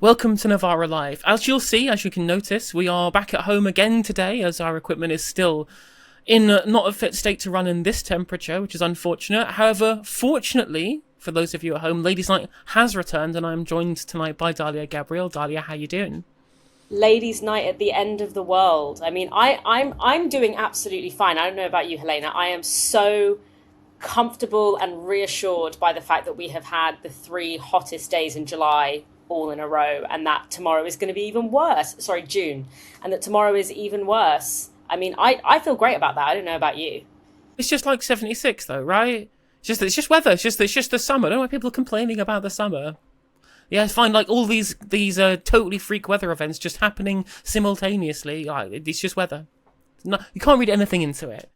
Welcome to Novara Live. As you'll see, as you can notice, we are back at home again today as our equipment is still in not a fit state to run in this temperature, which is unfortunate. However, fortunately, for those of you at home, Ladies' Night has returned and I'm joined tonight by Dalia Gebrial. Dalia, how you doing? Ladies' Night at the end of the world. I mean, I'm doing absolutely fine. I don't know about you, Helena. I am so comfortable and reassured by the fact that we have had the 3 hottest days in July all in a row, and that tomorrow is going to be even worse. Sorry, June, and that tomorrow is even worse. I mean, I feel great about that. I don't know about you. It's just like 76 though, right? It's just weather. It's just the summer. I don't know why people are complaining about the summer. Yeah, it's fine. Like all these totally freak weather events just happening simultaneously. Like, it's just weather. No, you can't read anything into it.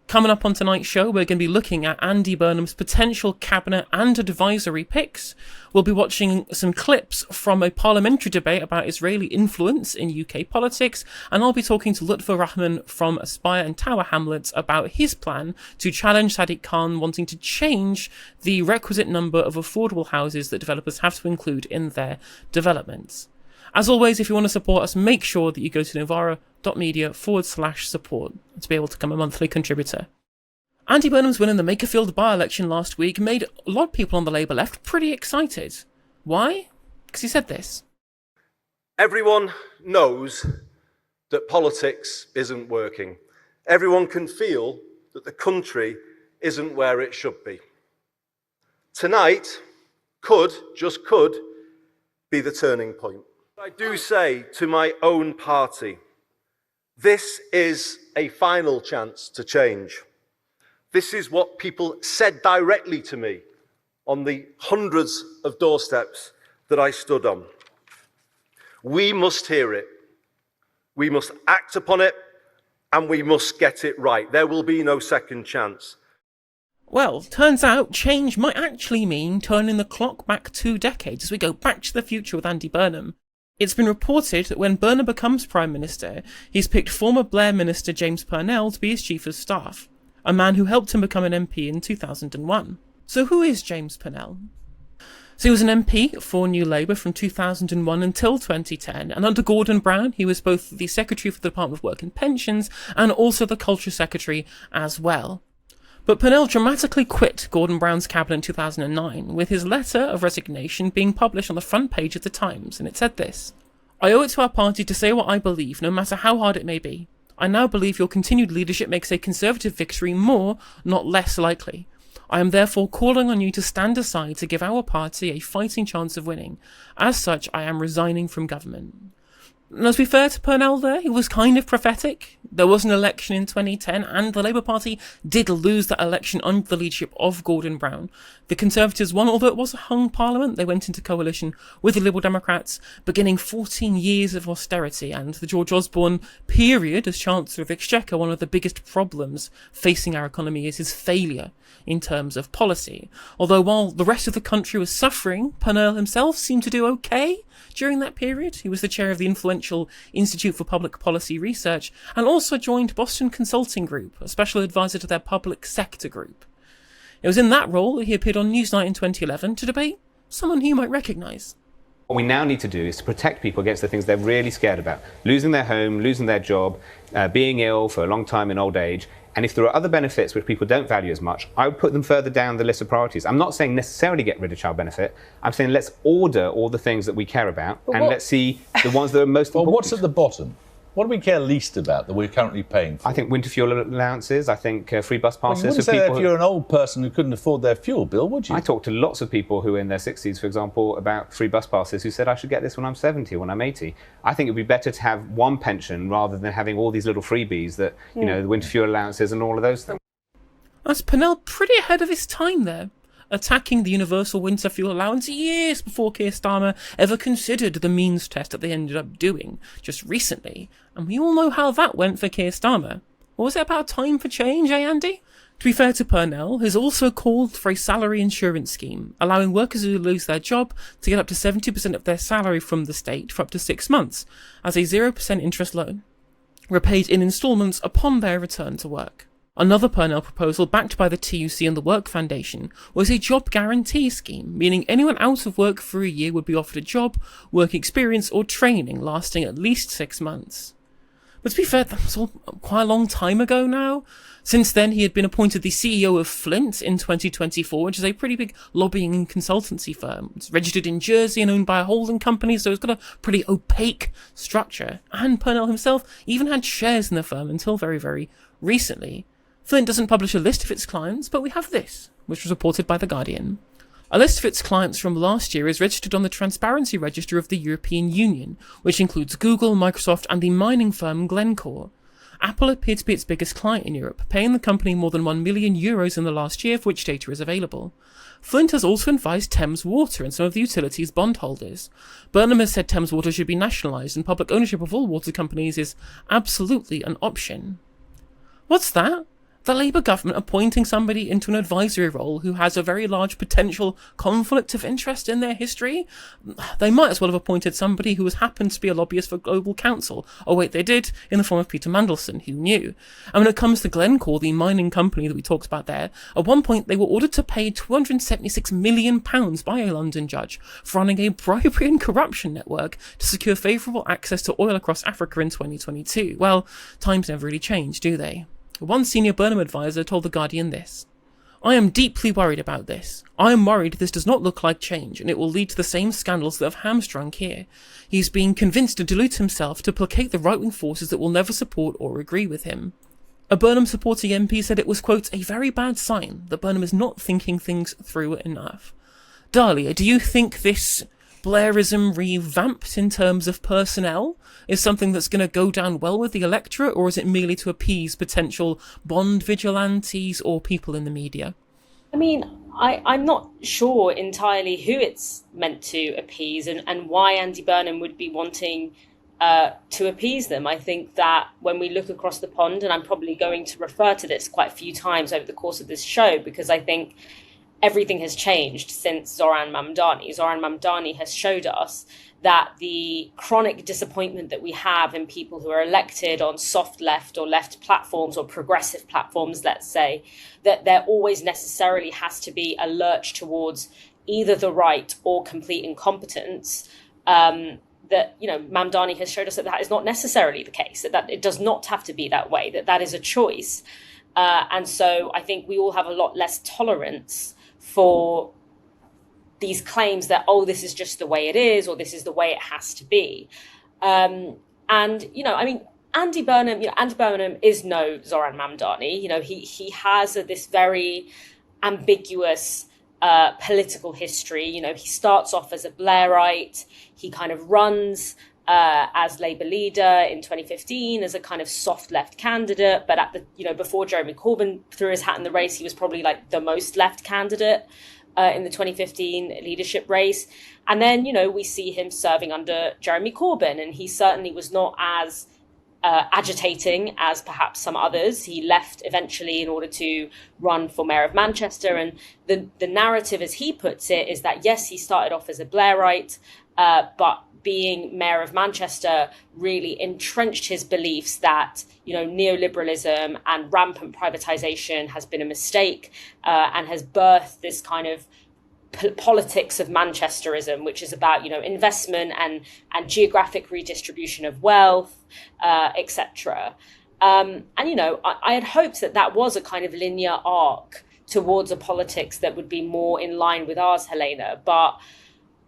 Coming up on tonight's show, we're going to be looking at Andy Burnham's potential cabinet and advisory picks. We'll be watching some clips from a parliamentary debate about Israeli influence in UK politics, and I'll be talking to Lutfur Rahman from Aspire and Tower Hamlets about his plan to challenge Sadiq Khan wanting to change the requisite number of affordable houses that developers have to include in their developments. As always, if you want to support us, make sure that you go to novara.media/support to be able to become a monthly contributor. Andy Burnham's win in the Makerfield by-election last week made a lot of people on the Labour left pretty excited. Why? Because he said this. Everyone knows that politics isn't working. Everyone can feel that the country isn't where it should be. Tonight just could, be the turning point. I do say to my own party, this is a final chance to change. This is what people said directly to me on the hundreds of doorsteps that I stood on. We must hear it. We must act upon it, and we must get it right. There will be no second chance. Well, turns out change might actually mean turning the clock back 2 decades as we go back to the future with Andy Burnham. It's been reported that when Burnham becomes Prime Minister, he's picked former Blair Minister James Purnell to be his Chief of Staff, a man who helped him become an MP in 2001. So who is James Purnell? So he was an MP for New Labour from 2001 until 2010, and under Gordon Brown he was both the Secretary for the Department of Work and Pensions and also the Culture Secretary as well. But Purnell dramatically quit Gordon Brown's cabinet in 2009, with his letter of resignation being published on the front page of the Times, and it said this: I owe it to our party to say what I believe, no matter how hard it may be. I now believe your continued leadership makes a Conservative victory more, not less likely. I am therefore calling on you to stand aside to give our party a fighting chance of winning. As such, I am resigning from government. And let's be fair to Purnell there, he was kind of prophetic. There was an election in 2010 and the Labour Party did lose that election under the leadership of Gordon Brown. The Conservatives won, although it was a hung parliament. They went into coalition with the Liberal Democrats, beginning 14 years of austerity, and the George Osborne period as Chancellor of the Exchequer. One of the biggest problems facing our economy is his failure in terms of policy. Although while the rest of the country was suffering, Purnell himself seemed to do okay during that period. He was the chair of the influential Institute for Public Policy Research and also joined Boston Consulting Group, a special advisor to their public sector group. It was in that role that he appeared on Newsnight in 2011 to debate someone who you might recognise. What we now need to do is to protect people against the things they're really scared about. Losing their home, losing their job, being ill for a long time in old age. And if there are other benefits which people don't value as much, I would put them further down the list of priorities. I'm not saying necessarily get rid of child benefit. I'm saying let's order all the things that we care about and let's see the ones that are most important. Well, what's at the bottom? What do we care least about that we're currently paying for? I think winter fuel allowances. I think free bus passes. You wouldn't say that if you're an old person who couldn't afford their fuel bill, would you? I talked to lots of people who are in their 60s, for example, about free bus passes who said I should get this when I'm 70 or when I'm 80. I think it would be better to have one pension rather than having all these little freebies that, you know, the winter fuel allowances and all of those things. That's Purnell pretty ahead of his time there, attacking the universal winter fuel allowance years before Keir Starmer ever considered the means test that they ended up doing just recently. And we all know how that went for Keir Starmer. Or was it about time for change, eh, Andy? To be fair to Purnell, who's also called for a salary insurance scheme, allowing workers who lose their job to get up to 70% of their salary from the state for up to 6 months, as a 0% interest loan, repaid in instalments upon their return to work. Another Purnell proposal backed by the TUC and the Work Foundation was a job guarantee scheme, meaning anyone out of work for a year would be offered a job, work experience or training lasting at least 6 months. But to be fair, that was all quite a long time ago now. Since then, he had been appointed the CEO of Flint in 2024, which is a pretty big lobbying and consultancy firm. It's registered in Jersey and owned by a holding company, so it's got a pretty opaque structure. And Purnell himself even had shares in the firm until very, very recently. Flint doesn't publish a list of its clients, but we have this, which was reported by The Guardian. A list of its clients from last year is registered on the Transparency Register of the European Union, which includes Google, Microsoft, and the mining firm Glencore. Apple appeared to be its biggest client in Europe, paying the company more than €1 million in the last year, for which data is available. Flint has also advised Thames Water and some of the utilities bondholders. Burnham has said Thames Water should be nationalised, and public ownership of all water companies is absolutely an option. What's that? The Labour government appointing somebody into an advisory role who has a very large potential conflict of interest in their history? They might as well have appointed somebody who has happened to be a lobbyist for Global Council. Oh wait, they did, in the form of Peter Mandelson, who knew. And when it comes to Glencore, the mining company that we talked about there, at one point they were ordered to pay £276 million by a London judge for running a bribery and corruption network to secure favourable access to oil across Africa in 2022. Well, times never really change, do they? One senior Burnham advisor told The Guardian this: "I am deeply worried about this. I am worried this does not look like change, and it will lead to the same scandals that have hamstrung here. He is being convinced to dilute himself to placate the right-wing forces that will never support or agree with him." A Burnham supporting MP said it was, quote, "a very bad sign that Burnham is not thinking things through enough." Dalia, do you think this Blairism revamped in terms of personnel is something that's going to go down well with the electorate, or is it merely to appease potential Bond vigilantes or people in the media? I mean, I'm not sure entirely who it's meant to appease and why Andy Burnham would be wanting to appease them. I think that when we look across the pond, and I'm probably going to refer to this quite a few times over the course of this show, because I think everything has changed since Zoran Mamdani. Zoran Mamdani has showed us that the chronic disappointment that we have in people who are elected on soft left or left platforms or progressive platforms, let's say, that there always necessarily has to be a lurch towards either the right or complete incompetence. That, you know, Mamdani has showed us that is not necessarily the case, that it does not have to be that way, that is a choice. And so I think we all have a lot less tolerance for these claims that, oh, this is just the way it is, or this is the way it has to be. And, you know, I mean, Andy Burnham is no Zoran Mamdani. You know, he has this very ambiguous political history. You know, he starts off as a Blairite. He kind of runs as Labour leader in 2015 as a kind of soft left candidate, but before Jeremy Corbyn threw his hat in the race, he was probably like the most left candidate in the 2015 leadership race. And then, you know, we see him serving under Jeremy Corbyn, and he certainly was not as agitating as perhaps some others. He left eventually in order to run for Mayor of Manchester, and the narrative, as he puts it, is that yes, he started off as a Blairite, but being Mayor of Manchester really entrenched his beliefs that, you know, neoliberalism and rampant privatisation has been a mistake, and has birthed this kind of politics of Manchesterism, which is about, you know, investment and geographic redistribution of wealth, etc. And, you know, I had hoped that was a kind of linear arc towards a politics that would be more in line with ours, Helena. But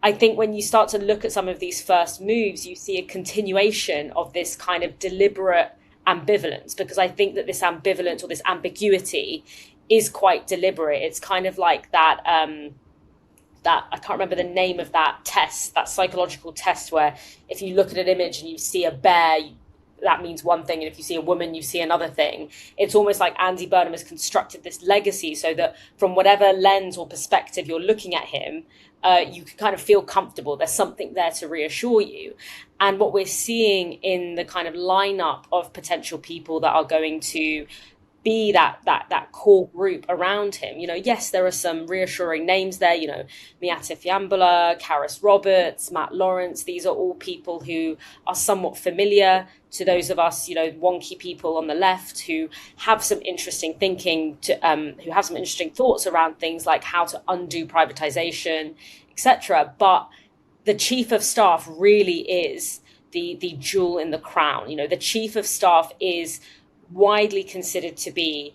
I think when you start to look at some of these first moves, you see a continuation of this kind of deliberate ambivalence, because I think that this ambivalence or this ambiguity is quite deliberate. It's kind of like that I can't remember the name of that test, that psychological test where if you look at an image and you see a bear, that means one thing, and if you see a woman, you see another thing. It's almost like Andy Burnham has constructed this legacy so that from whatever lens or perspective you're looking at him, you can kind of feel comfortable. There's something there to reassure you. And what we're seeing in the kind of lineup of potential people that are going to be that core group around him. Yes, there are some reassuring names there, Miatif Yambala, Karis Roberts, Matt Lawrence. These are all people who are somewhat familiar to those of us, wonky people on the left who have some interesting thinking, who have some interesting thoughts around things like how to undo privatization, etc. But the chief of staff really is the jewel in the crown. The chief of staff is widely considered to be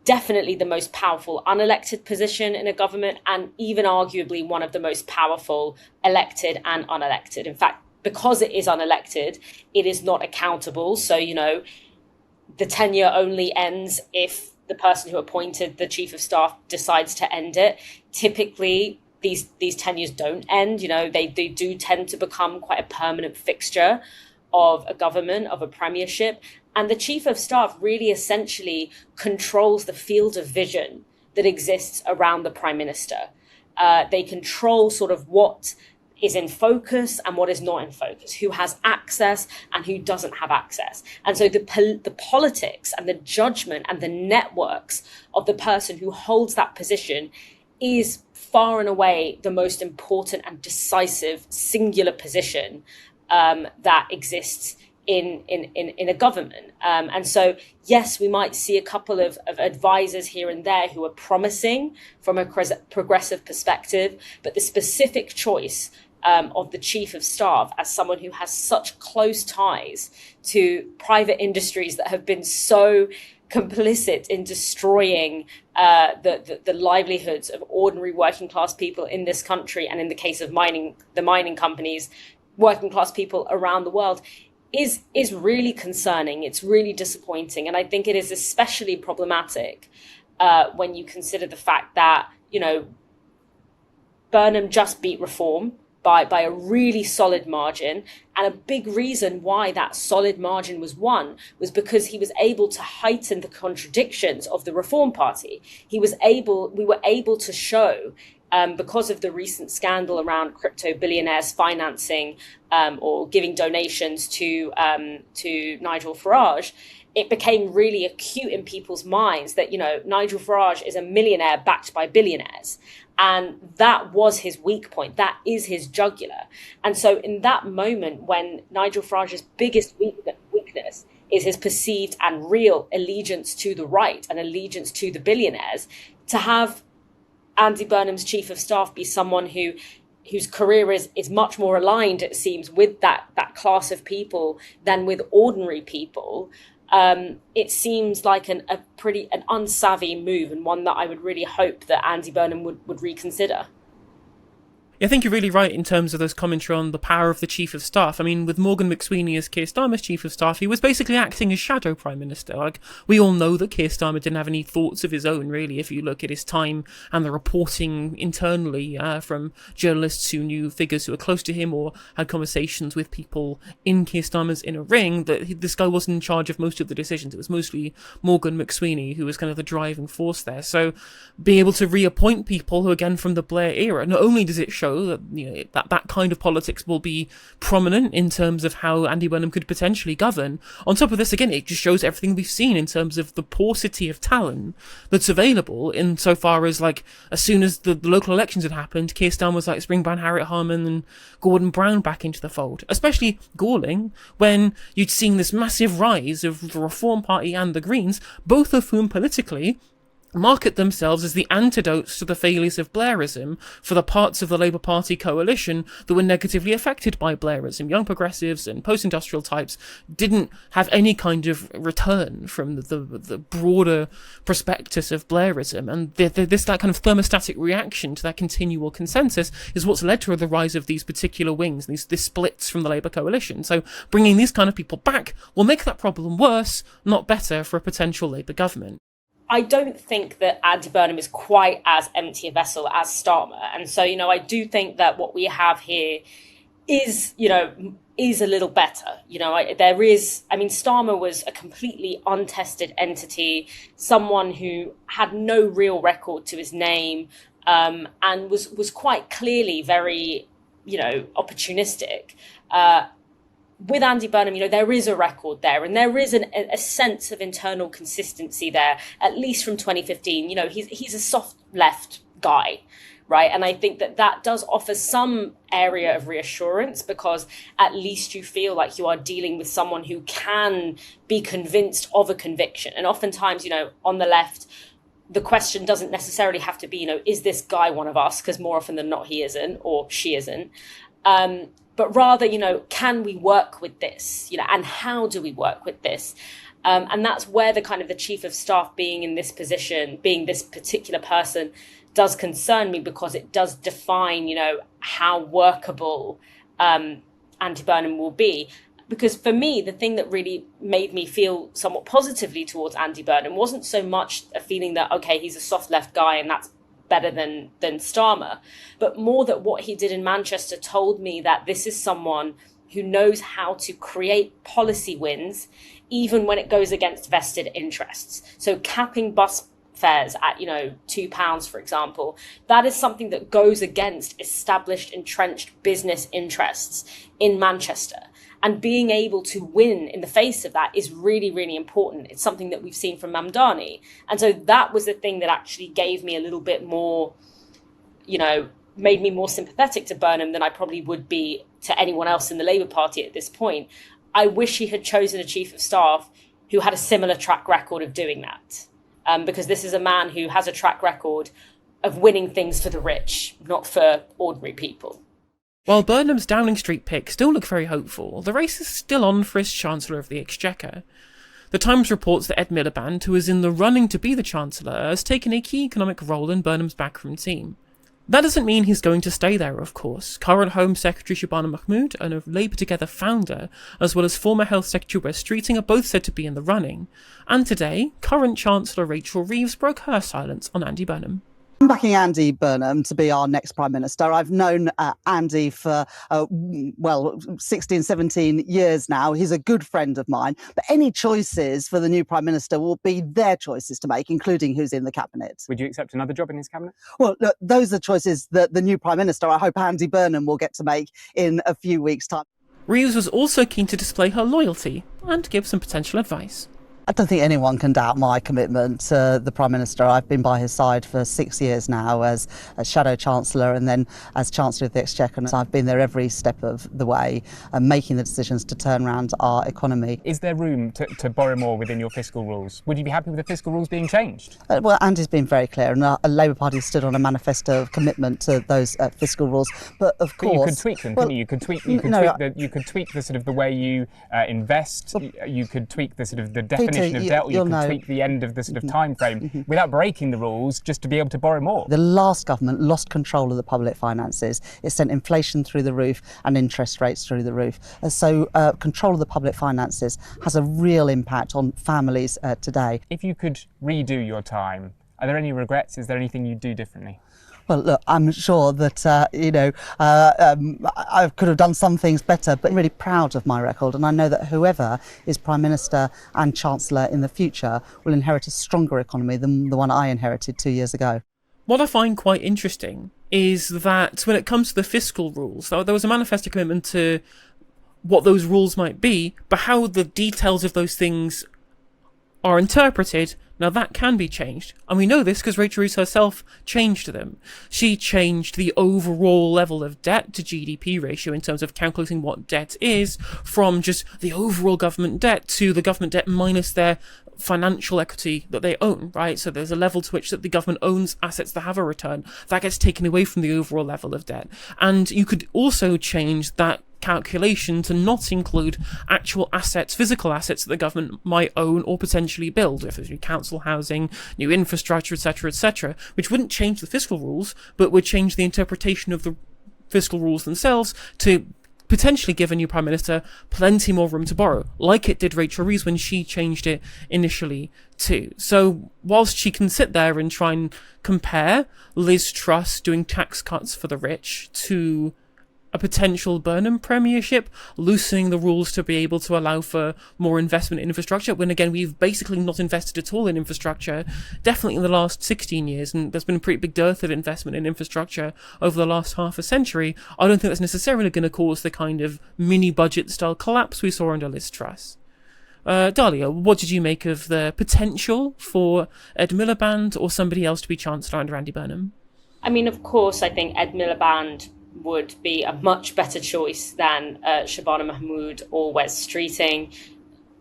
definitely the most powerful unelected position in a government, and even arguably one of the most powerful elected and unelected. In fact, because it is unelected, it is not accountable. So, the tenure only ends if the person who appointed the chief of staff decides to end it. Typically, these tenures don't end. They do tend to become quite a permanent fixture of a government, of a premiership. And the chief of staff really essentially controls the field of vision that exists around the prime minister. They control sort of what is in focus and what is not in focus, who has access and who doesn't have access. And so the politics and the judgment and the networks of the person who holds that position is far and away the most important and decisive singular position that exists in a government. And so, yes, we might see a couple of advisors here and there who are promising from a progressive perspective, but the specific choice of the chief of staff as someone who has such close ties to private industries that have been so complicit in destroying the livelihoods of ordinary working class people in this country, and in the case of the mining companies, working class people around the world, is really concerning. It's really disappointing. And I think it is especially problematic when you consider the fact that, Burnham just beat Reform by a really solid margin. And a big reason why that solid margin was won was because he was able to heighten the contradictions of the Reform Party. We were able to show, because of the recent scandal around crypto billionaires financing or giving donations to Nigel Farage, it became really acute in people's minds that, Nigel Farage is a millionaire backed by billionaires. And that was his weak point. That is his jugular. And so in that moment, when Nigel Farage's biggest weakness is his perceived and real allegiance to the right and allegiance to the billionaires, to have Andy Burnham's chief of staff be someone whose career is much more aligned, it seems, with that class of people than with ordinary people, it seems like an unsavvy move, and one that I would really hope that Andy Burnham would reconsider. Yeah, I think you're really right in terms of those commentary on the power of the Chief of Staff. I mean, with Morgan McSweeney as Keir Starmer's Chief of Staff, he was basically acting as shadow Prime Minister. Like, we all know that Keir Starmer didn't have any thoughts of his own, really, if you look at his time and the reporting internally from journalists who knew figures who were close to him or had conversations with people in Keir Starmer's inner ring, that this guy wasn't in charge of most of the decisions. It was mostly Morgan McSweeney who was kind of the driving force there. So being able to reappoint people who, again, from the Blair era, not only does it show that that kind of politics will be prominent in terms of how Andy Burnham could potentially govern. On top of this, again, it just shows everything we've seen in terms of the paucity of talent that's available, insofar as, like, as soon as the local elections had happened, Keir Starmer was like, bring Harriet Harman and Gordon Brown back into the fold. Especially galling when you'd seen this massive rise of the Reform Party and the Greens, both of whom politically market themselves as the antidotes to the failures of Blairism for the parts of the Labour Party coalition that were negatively affected by Blairism. Young progressives and post-industrial types didn't have any kind of return from the broader prospectus of Blairism, and that kind of thermostatic reaction to that continual consensus is what's led to the rise of these particular wings, these splits from the Labour coalition. So bringing these kind of people back will make that problem worse, not better, for a potential Labour government. I don't think that Andy Burnham is quite as empty a vessel as Starmer. And so, I do think that what we have here is a little better. Starmer was a completely untested entity, someone who had no real record to his name, and was quite clearly very, opportunistic. with Andy Burnham, there is a record there, and there is a sense of internal consistency there, at least from 2015. He's a soft left guy, right? And I think that does offer some area of reassurance, because at least you feel like you are dealing with someone who can be convinced of a conviction. And oftentimes, on the left, the question doesn't necessarily have to be, is this guy one of us? Because more often than not, he isn't, or she isn't. But rather, can we work with this? And how do we work with this? And that's where the kind of the chief of staff being in this position, being this particular person, does concern me, because it does define, how workable Andy Burnham will be. Because for me, the thing that really made me feel somewhat positively towards Andy Burnham wasn't so much a feeling that, okay, he's a soft left guy and that's better than Starmer, but more that what he did in Manchester told me that this is someone who knows how to create policy wins, even when it goes against vested interests. So capping bus fares at, £2, for example, that is something that goes against established, entrenched business interests in Manchester. And being able to win in the face of that is really, really important. It's something that we've seen from Mamdani. And so that was the thing that actually gave me a little bit more, made me more sympathetic to Burnham than I probably would be to anyone else in the Labour Party at this point. I wish he had chosen a chief of staff who had a similar track record of doing that. Because this is a man who has a track record of winning things for the rich, not for ordinary people. While Burnham's Downing Street pick still look very hopeful, the race is still on for his Chancellor of the Exchequer. The Times reports that Ed Miliband, who is in the running to be the Chancellor, has taken a key economic role in Burnham's backroom team. That doesn't mean he's going to stay there, of course. Current Home Secretary Shabana Mahmood and a Labour Together founder, as well as former Health Secretary Wes Streeting, are both said to be in the running. And today, current Chancellor Rachel Reeves broke her silence on Andy Burnham. I'm backing Andy Burnham to be our next Prime Minister. I've known Andy for, 16, 17 years now. He's a good friend of mine. But any choices for the new Prime Minister will be their choices to make, including who's in the Cabinet. Would you accept another job in his Cabinet? Well, look, those are choices that the new Prime Minister, I hope Andy Burnham, will get to make in a few weeks' time. Reeves was also keen to display her loyalty and give some potential advice. I don't think anyone can doubt my commitment to the Prime Minister. I've been by his side for 6 years now as Shadow Chancellor and then as Chancellor of the Exchequer. And I've been there every step of the way, making the decisions to turn around our economy. Is there room to borrow more within your fiscal rules? Would you be happy with the fiscal rules being changed? Well, Andy's been very clear, and the Labour Party stood on a manifesto of commitment to those fiscal rules. But of course, you could tweak them, couldn't you? You could tweak the sort of the way you invest. You could tweak the sort of the definition of debt, or you could tweak the end of the sort of time frame without breaking the rules, just to be able to borrow more. The last government lost control of the public finances. It sent inflation through the roof and interest rates through the roof. So control of the public finances has a real impact on families today. If you could redo your time, are there any regrets? Is there anything you'd do differently? Well, look, I'm sure that, I could have done some things better, but I'm really proud of my record. And I know that whoever is Prime Minister and Chancellor in the future will inherit a stronger economy than the one I inherited 2 years ago. What I find quite interesting is that when it comes to the fiscal rules, there was a manifesto commitment to what those rules might be, but how the details of those things are interpreted, now that can be changed. And we know this because Rachel Reeves herself changed them. She changed the overall level of debt to GDP ratio in terms of calculating what debt is, from just the overall government debt to the government debt minus their financial equity that they own, right? So there's a level to which that the government owns assets that have a return. That gets taken away from the overall level of debt. And you could also change that calculation to not include actual assets, physical assets that the government might own or potentially build, if there's new council housing, new infrastructure, etc., which wouldn't change the fiscal rules, but would change the interpretation of the fiscal rules themselves to potentially give a new Prime Minister plenty more room to borrow, like it did Rachel Reeves when she changed it initially too. So whilst she can sit there and try and compare Liz Truss doing tax cuts for the rich to a potential Burnham premiership, loosening the rules to be able to allow for more investment in infrastructure, when again we've basically not invested at all in infrastructure, definitely in the last 16 years, and there's been a pretty big dearth of investment in infrastructure over the last half a century. I don't think that's necessarily going to cause the kind of mini-budget style collapse we saw under Liz Truss. Dalia, what did you make of the potential for Ed Miliband or somebody else to be Chancellor under Andy Burnham? I mean, of course, I think Ed Miliband would be a much better choice than Shabana Mahmood or Wes Streeting.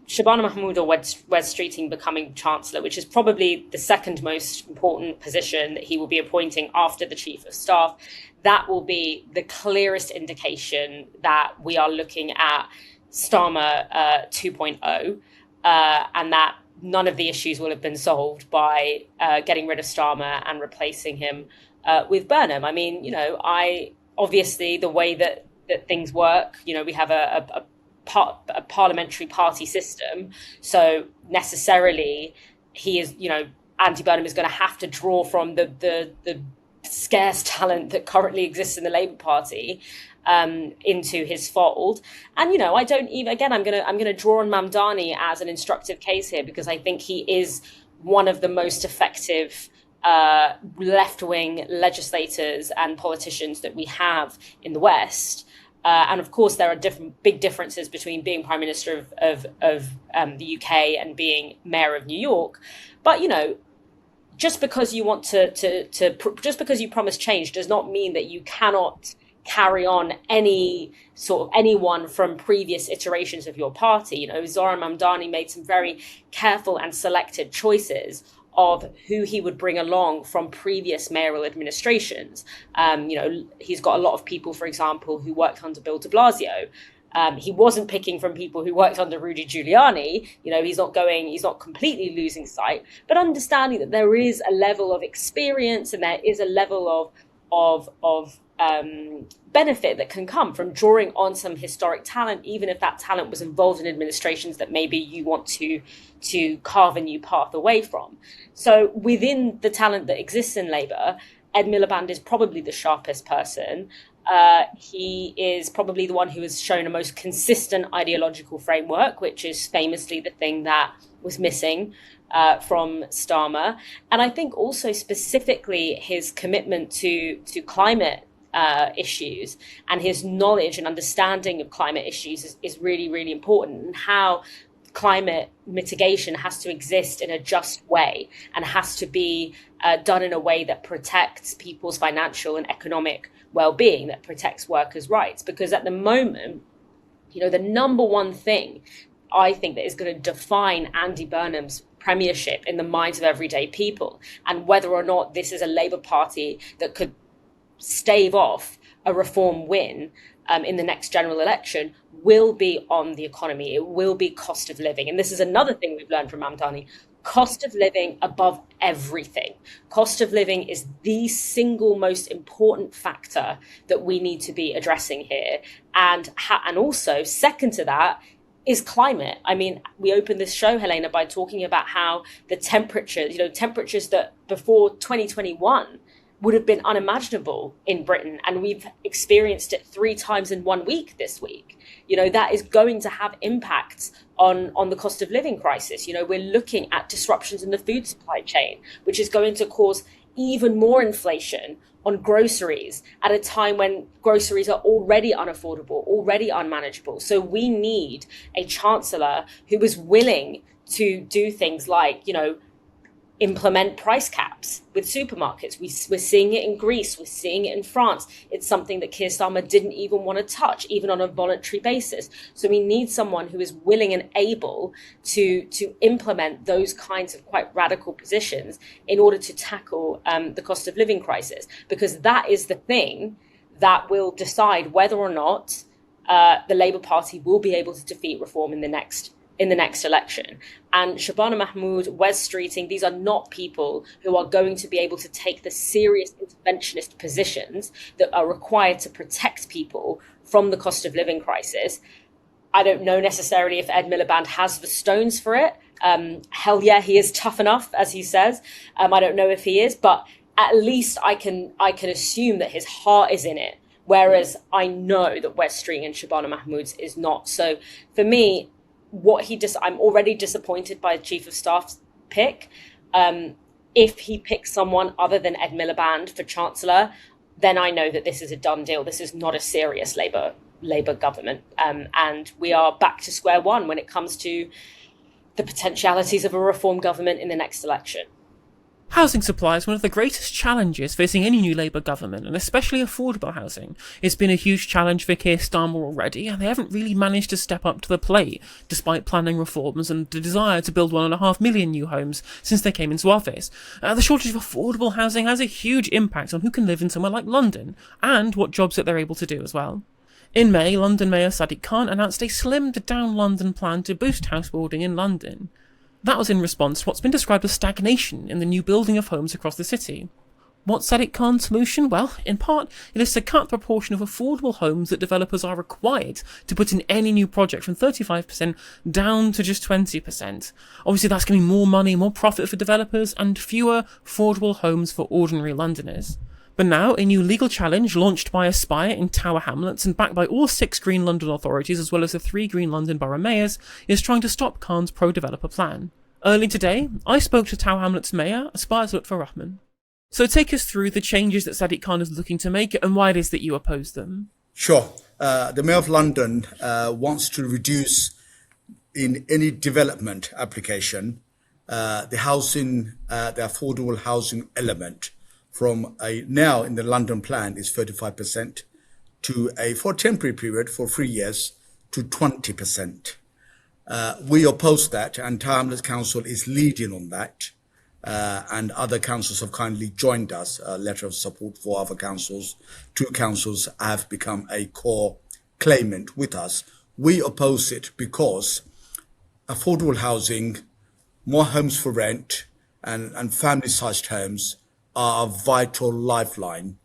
Shabana Mahmood or Wes Streeting becoming Chancellor, which is probably the second most important position that he will be appointing after the Chief of Staff, that will be the clearest indication that we are looking at Starmer 2.0, and that none of the issues will have been solved by getting rid of Starmer and replacing him with Burnham. I mean, obviously the way that things work, we have a parliamentary party system. So necessarily he is, Andy Burnham is going to have to draw from the scarce talent that currently exists in the Labour Party into his fold. And, I don't even, again, I'm going to draw on Mamdani as an instructive case here, because I think he is one of the most effective left-wing legislators and politicians that we have in the West. And of course, there are big differences between being Prime Minister of the UK and being Mayor of New York. But, just because you want just because you promise change does not mean that you cannot carry on anyone from previous iterations of your party. Zoran Mamdani made some very careful and selected choices of who he would bring along from previous mayoral administrations. He's got a lot of people, for example, who worked under Bill de Blasio. He wasn't picking from people who worked under Rudy Giuliani. He's not completely losing sight, but understanding that there is a level of experience and there is a level of benefit that can come from drawing on some historic talent, even if that talent was involved in administrations that maybe you want to carve a new path away from. So within the talent that exists in Labour, Ed Miliband is probably the sharpest person. He is probably the one who has shown a most consistent ideological framework, which is famously the thing that was missing from Starmer. And I think also specifically his commitment to climate issues and his knowledge and understanding of climate issues is really, really important, and how climate mitigation has to exist in a just way and has to be done in a way that protects people's financial and economic well-being, that protects workers' rights. Because at the moment, the number one thing I think that is going to define Andy Burnham's premiership in the minds of everyday people, and whether or not this is a Labour Party that could stave off a reform win in the next general election, will be on the economy. It will be cost of living. And this is another thing we've learned from Mamdani. Cost of living above everything. Cost of living is the single most important factor that we need to be addressing here. And also, second to that, is climate. I mean, we opened this show, Helena, by talking about how the temperatures that before 2021 would have been unimaginable in Britain, and we've experienced it 3 times in 1 week this week. That is going to have impacts on the cost of living crisis. We're looking at disruptions in the food supply chain, which is going to cause even more inflation on groceries at a time when groceries are already unaffordable, already unmanageable. So we need a chancellor who is willing to do things like, implement price caps with supermarkets. We're seeing it in Greece. We're seeing it in France. It's something that Keir Starmer didn't even want to touch, even on a voluntary basis. So we need someone who is willing and able to implement those kinds of quite radical positions in order to tackle the cost of living crisis, because that is the thing that will decide whether or not the Labour Party will be able to defeat reform in the next election. And Shabana Mahmood, Wes Streeting, these are not people who are going to be able to take the serious interventionist positions that are required to protect people from the cost of living crisis. I don't know necessarily if Ed Miliband has the stones for it. Hell yeah, he is tough enough, as he says. I don't know if he is, but at least I can assume that his heart is in it Whereas I know that West Street and Shabana Mahmood's is not. So for me, I'm already disappointed by the Chief of Staff's pick. If he picks someone other than Ed Miliband for Chancellor, then I know that this is a done deal. This is not a serious Labour government. And we are back to square one when it comes to the potentialities of a reform government in the next election. Housing supply is one of the greatest challenges facing any new Labour government, and especially affordable housing. It's been a huge challenge for Keir Starmer already, and they haven't really managed to step up to the plate, despite planning reforms and the desire to build 1.5 million new homes since they came into office. The shortage of affordable housing has a huge impact on who can live in somewhere like London, and what jobs that they're able to do as well. In May, London Mayor Sadiq Khan announced a slimmed-down London plan to boost house building in London. That was in response to what's been described as stagnation in the new building of homes across the city. What's Sadiq Khan's solution? Well, in part, it is to cut the proportion of affordable homes that developers are required to put in any new project from 35% down to just 20%. Obviously, that's going to be more money, more profit for developers, and fewer affordable homes for ordinary Londoners. But now, a new legal challenge launched by Aspire in Tower Hamlets and backed by all 6 Green London authorities as well as the 3 Green London borough mayors is trying to stop Khan's pro-developer plan. Early today, I spoke to Tower Hamlets mayor, Aspire's Lutfur Rahman. So take us through the changes that Sadiq Khan is looking to make and why it is that you oppose them. Sure. The Mayor of London wants to reduce in any development application the housing, the affordable housing element from now in the London plan is 35% to for a temporary period for 3 years to 20%. We oppose that, and Tower Hamlets Council is leading on that, and other councils have kindly joined us, a letter of support for other councils. 2 councils have become a core claimant with us. We oppose it because affordable housing, more homes for rent, and family-sized homes are a vital lifeline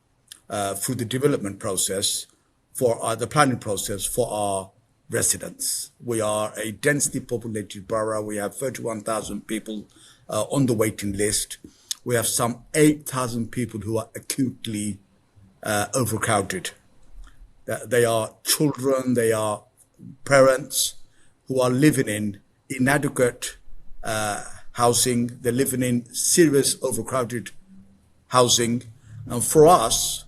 through the development process, for the planning process for our residents. We are a densely populated borough. We have 31,000 people on the waiting list. We have some 8,000 people who are acutely overcrowded. They are children, they are parents who are living in inadequate housing. They're living in serious overcrowded housing. And for us,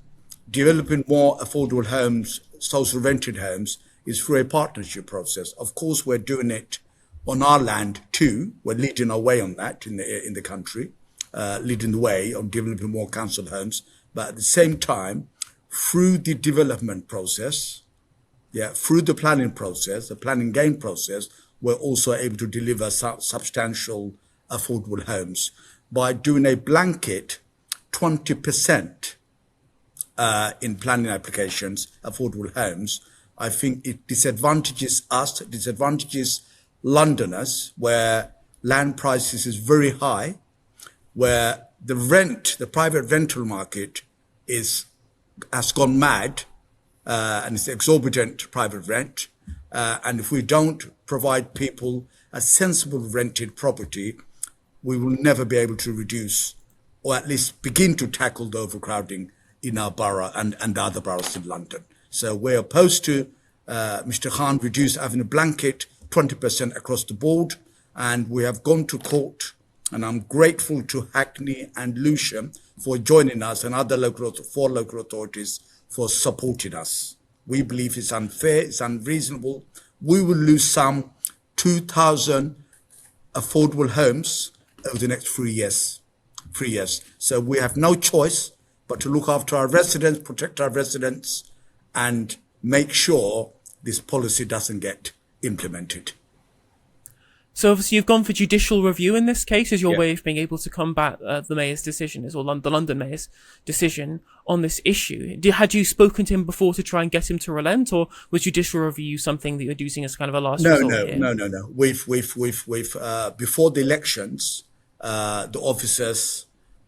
developing more affordable homes, social rented homes, is through a partnership process. Of course, we're doing it on our land too. We're leading our way on that in the country, leading the way on developing more council homes. But at the same time, through the development process, through the planning process, the planning gain process, we're also able to deliver substantial affordable homes by doing a blanket 20% in planning applications, affordable homes. I think it disadvantages us, disadvantages Londoners, where land prices is very high, where the private rental market has gone mad, and it's exorbitant private rent. And if we don't provide people a sensible rented property, we will never be able to reduce, or at least begin to tackle the overcrowding in our borough and other boroughs in London. So we're opposed to Mr. Khan having a blanket 20% across the board, and we have gone to court, and I'm grateful to Hackney and Lewisham for joining us and other four local authorities for supporting us. We believe it's unfair, it's unreasonable. We will lose some 2,000 affordable homes over the next 3 years. 3 years. So we have no choice but to look after our residents, protect our residents, and make sure this policy doesn't get implemented. So obviously you've gone for judicial review in this case as your way of being able to combat the mayor's decision, or the London mayor's decision on this issue. Had you spoken to him before to try and get him to relent, or was judicial review something that you're using as kind of a last resort here? No. We've before the elections, the officers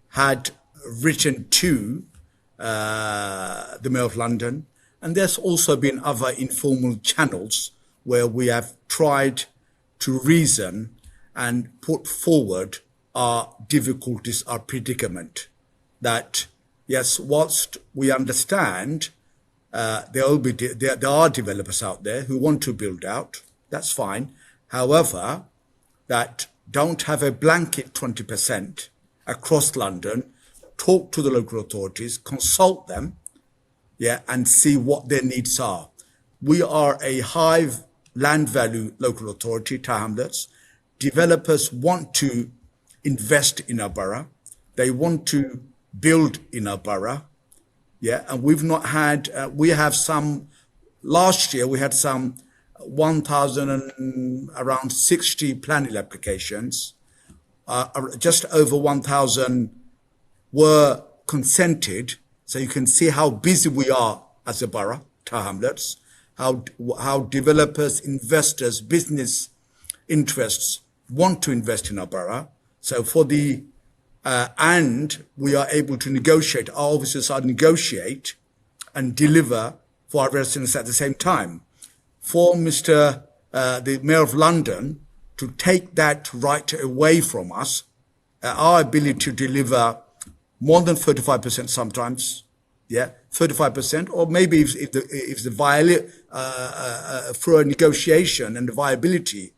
had written to the Mayor of London, and there's also been other informal channels where we have tried to reason and put forward our difficulties, our predicament. That, yes, whilst we understand there are developers out there who want to build out. That's fine. However, that don't have a blanket 20% across London. Talk to the local authorities, consult them, and see what their needs are. We are a high land value local authority, Tower Hamlets. Developers want to invest in our borough. They want to build in our borough. And we've not had, we have some, last year we had some 1,060 planning applications. Just over 1,000 were consented. So you can see how busy we are as a borough, Tower Hamlets, how developers, investors, business interests want to invest in our borough. So for the, and we are able to negotiate, our officers are negotiate and deliver for our residents at the same time. For the Mayor of London to take that right away from us, our ability to deliver more than 35% sometimes, 35%, or maybe if through a negotiation and the viability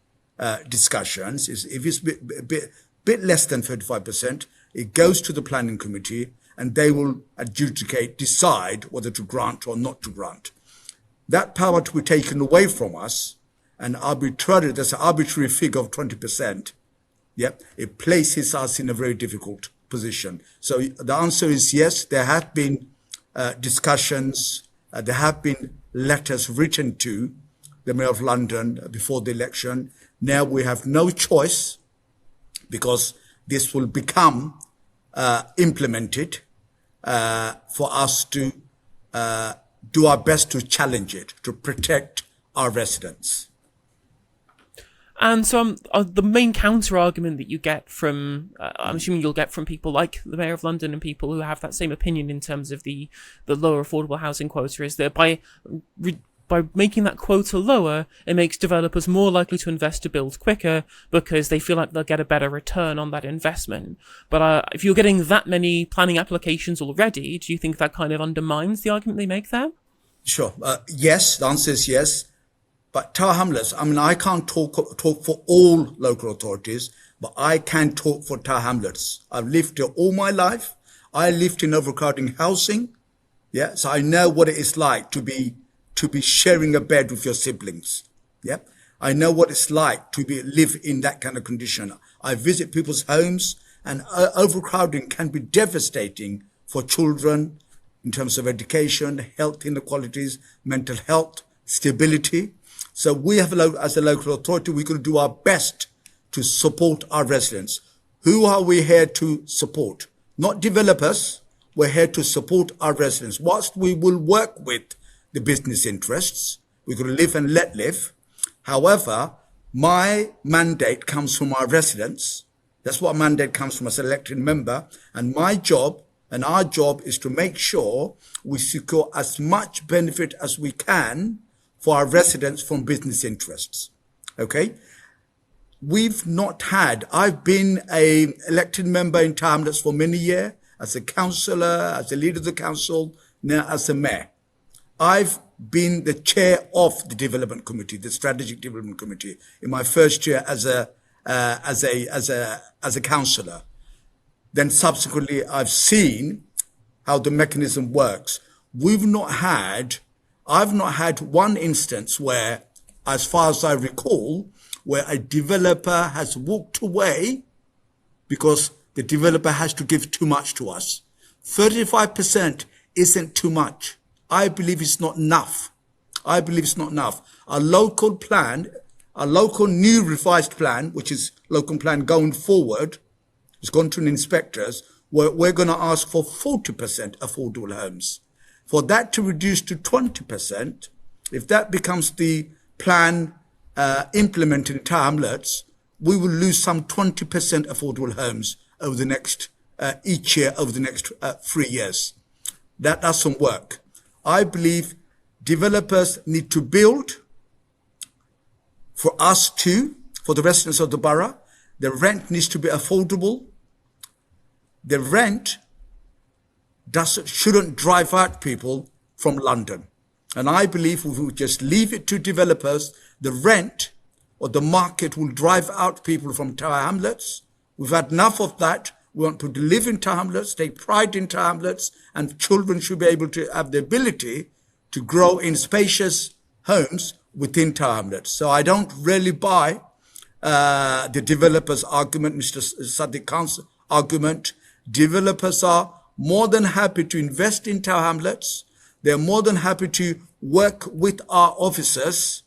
discussions, if it's a bit less than 35%, it goes to the planning committee and they will decide whether to grant or not to grant. That power to be taken away from us and arbitrarily, there's an arbitrary figure of 20%, it places us in a very difficult position. So the answer is yes, there have been discussions, there have been letters written to the Mayor of London before the election. Now we have no choice because this will become implemented for us to do our best to challenge it, to protect our residents. And so the main counter-argument that you get from, I'm assuming you'll get from people like the Mayor of London and people who have that same opinion in terms of the lower affordable housing quota, is that by making that quota lower, it makes developers more likely to invest to build quicker because they feel like they'll get a better return on that investment. But if you're getting that many planning applications already, do you think that kind of undermines the argument they make there? Sure. Yes, the answer is yes. But Tower Hamlets, I mean, I can't talk for all local authorities, but I can talk for Tower Hamlets. I've lived here all my life. I lived in overcrowding housing. So I know what it is like to be sharing a bed with your siblings. I know what it's like to live in that kind of condition. I visit people's homes, and overcrowding can be devastating for children in terms of education, health inequalities, mental health, stability. So we have, as a local authority, we're going to do our best to support our residents. Who are we here to support? Not developers. We're here to support our residents. Whilst we will work with the business interests, we're going to live and let live. However, my mandate comes from our residents. That's what mandate comes from as an elected member. And my job and our job is to make sure we secure as much benefit as we can for our residents from business interests. Okay? We've not had, I've been an elected member in Tower Hamlets for many years, as a councillor, as a leader of the council, now as a mayor. I've been the chair of the development committee, the strategic development committee, in my first year as a councillor. Then subsequently, I've seen how the mechanism works. I've not had one instance where, as far as I recall, where a developer has walked away because the developer has to give too much to us. 35% isn't too much. I believe it's not enough. Our local plan, our local new revised plan, which is local plan going forward, it's gone to an inspectors, where we're going to ask for 40% affordable homes. For that to reduce to 20%, if that becomes the plan implemented in Tower Hamlets, we will lose some 20% affordable homes over the next, each year over the next 3 years. That doesn't work. I believe developers need to build for us too, for the residents of the borough. The rent needs to be affordable. The rent shouldn't drive out people from London. And I believe if we just leave it to developers, the rent or the market will drive out people from Tower Hamlets. We've had enough of that. We want people to live in Tower Hamlets, take pride in Tower Hamlets, and children should be able to have the ability to grow in spacious homes within Tower Hamlets. So I don't really buy the developers' argument, Mr. Sadiq Khan's argument. Developers are more than happy to invest in Tower Hamlets. They're more than happy to work with our officers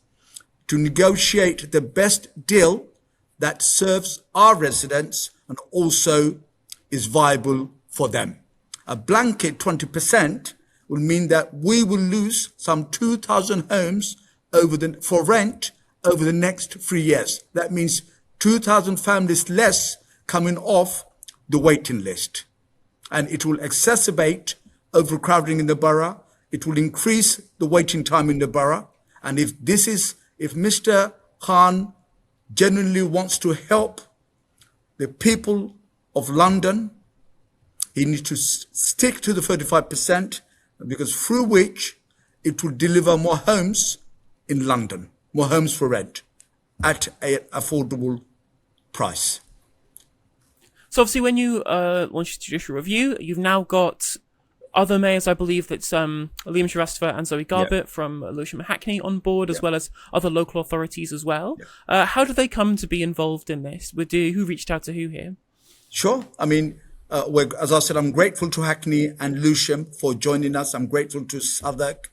to negotiate the best deal that serves our residents and also is viable for them. A blanket 20% will mean that we will lose some 2,000 homes for rent over the next 3 years. That means 2,000 families less coming off the waiting list. And it will exacerbate overcrowding in the borough. It will increase the waiting time in the borough. And if Mr. Khan genuinely wants to help the people of London, he needs to stick to the 35%, because through which it will deliver more homes in London, more homes for rent at an affordable price. So obviously when you launched the judicial review, you've now got other mayors, I believe that's Liam Shrivastava and Zoe Garbett from Lewisham and Hackney on board, as well as other local authorities as well. How do they come to be involved in this? Who reached out to who here? Sure. I mean, as I said, I'm grateful to Hackney and Lewisham for joining us. I'm grateful to Southwark,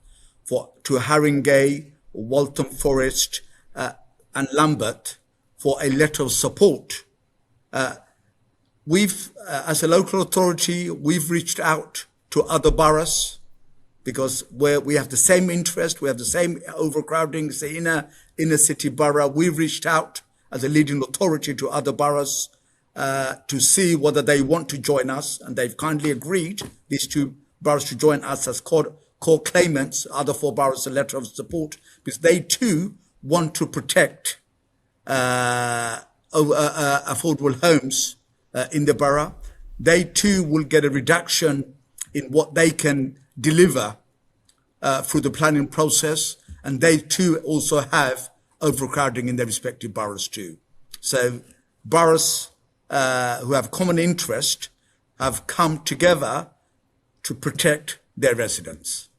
to Haringey, Waltham Forest, and Lambeth for a letter of support. We've, as a local authority, we've reached out to other boroughs because we have the same interest, we have the same overcrowding, it's the inner city borough. We've reached out as a leading authority to other boroughs to see whether they want to join us, and they've kindly agreed, these two boroughs, to join us as core claimants, other 4 boroughs a letter of support, because they too want to protect affordable homes in the borough. They too will get a reduction in what they can deliver through the planning process, and they too also have overcrowding in their respective boroughs too. So boroughs who have common interest have come together to protect their residents.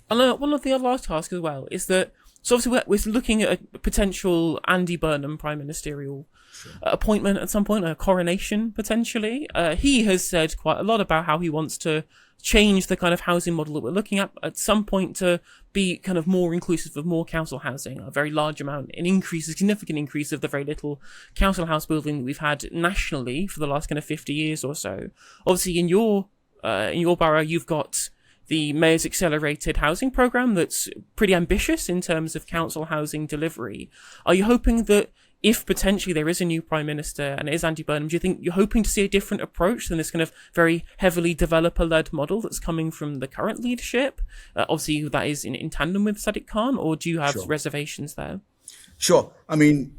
And one of the other tasks as well is that, so obviously we're looking at a potential Andy Burnham prime ministerial appointment at some point, a coronation potentially. He has said quite a lot about how he wants to change the kind of housing model that we're looking at some point to be kind of more inclusive of more council housing, a very large amount, a significant increase of the very little council house building that we've had nationally for the last kind of 50 years or so. Obviously in your borough, you've got the Mayor's Accelerated Housing Programme that's pretty ambitious in terms of council housing delivery. Are you hoping that if potentially there is a new Prime Minister and it is Andy Burnham, do you think you're hoping to see a different approach than this kind of very heavily developer-led model that's coming from the current leadership? Obviously, that is in tandem with Sadiq Khan, or do you have reservations there? Sure. I mean,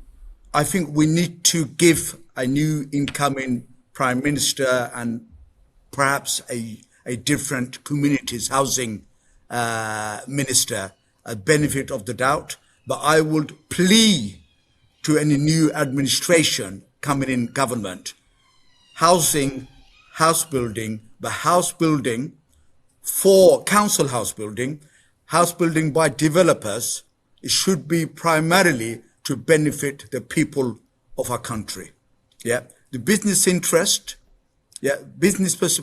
I think we need to give a new incoming Prime Minister and perhaps a different communities housing minister a benefit of the doubt. But I would plea to any new administration coming in government, house building, but house building for council house building by developers, it should be primarily to benefit the people of our country. Yeah, the business interest,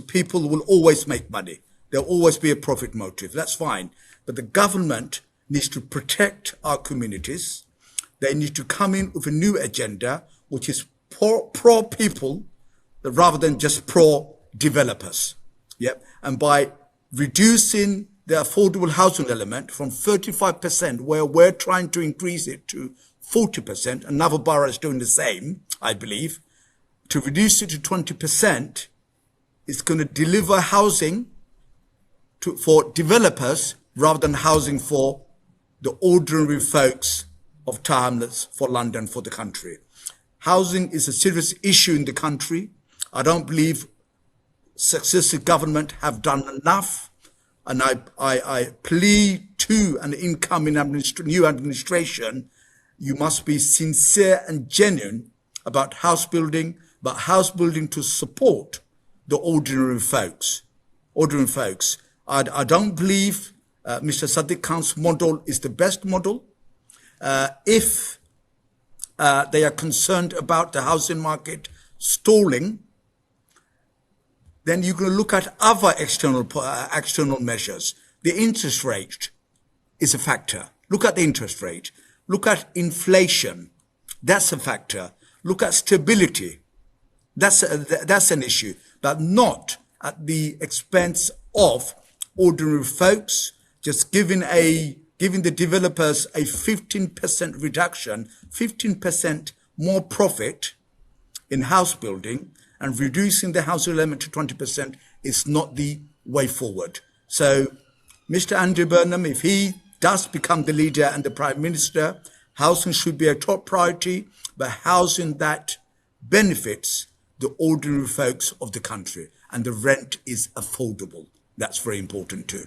people will always make money. There'll always be a profit motive. That's fine. But the government needs to protect our communities. They need to come in with a new agenda, which is pro people rather than just pro developers. Yep. And by reducing the affordable housing element from 35%, where we're trying to increase it to 40%, another borough is doing the same, I believe, to reduce it to 20%, is going to deliver housing for developers rather than housing for the ordinary folks of Tower Hamlets, for London, for the country. Housing is a serious issue in the country. I don't believe successive government have done enough. and I plead to an incoming new administration, you must be sincere and genuine about house building to support the ordinary folks. I don't believe Mr. Sadiq Khan's model is the best model. If they are concerned about the housing market stalling, then you're going to look at other external measures. The interest rate is a factor. Look at the interest rate. Look at inflation. That's a factor. Look at stability. That's an issue, but not at the expense of ordinary folks. Just giving the developers a 15% reduction, 15% more profit in house building, and reducing the housing element to 20% is not the way forward. So, Mr. Andy Burnham, if he does become the leader and the Prime Minister, housing should be a top priority, but housing that benefits the ordinary folks of the country, and the rent is affordable. That's very important too.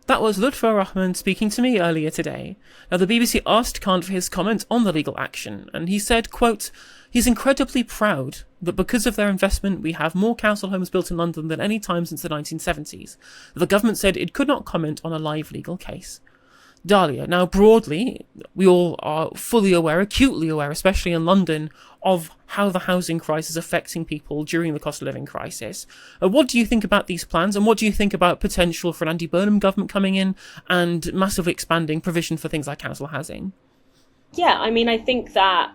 That was Lutfur Rahman speaking to me earlier today. Now, the BBC asked Khan for his comment on the legal action, and he said, quote, "He's incredibly proud that because of their investment we have more council homes built in London than any time since the 1970s. The government said it could not comment on a live legal case." Dalia, now broadly, we all are fully aware, acutely aware, especially in London, of how the housing crisis is affecting people during the cost of living crisis. What do you think about these plans, and what do you think about potential for an Andy Burnham government coming in and massively expanding provision for things like council housing? Yeah, I mean, I think that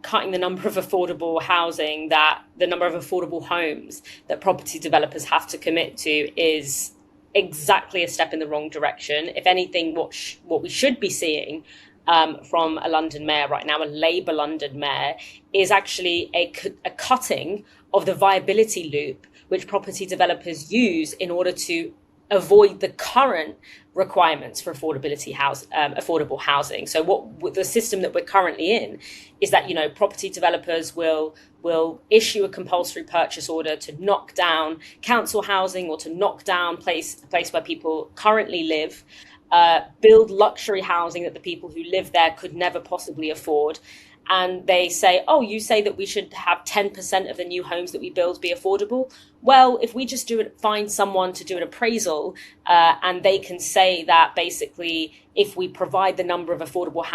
cutting the number of affordable housing, that the number of affordable homes that property developers have to commit to is exactly a step in the wrong direction. If anything, what we should be seeing from a London mayor right now, a Labour London mayor, is actually a cutting of the viability loop which property developers use in order to avoid the current requirements for affordable housing. So what the system that we're currently in is that, property developers will issue a compulsory purchase order to knock down council housing or to knock down a place where people currently live, build luxury housing that the people who live there could never possibly afford. And they say, oh, you say that we should have 10% of the new homes that we build be affordable. Well, if we just find someone to do an appraisal, and they can say that basically if we provide the number of affordable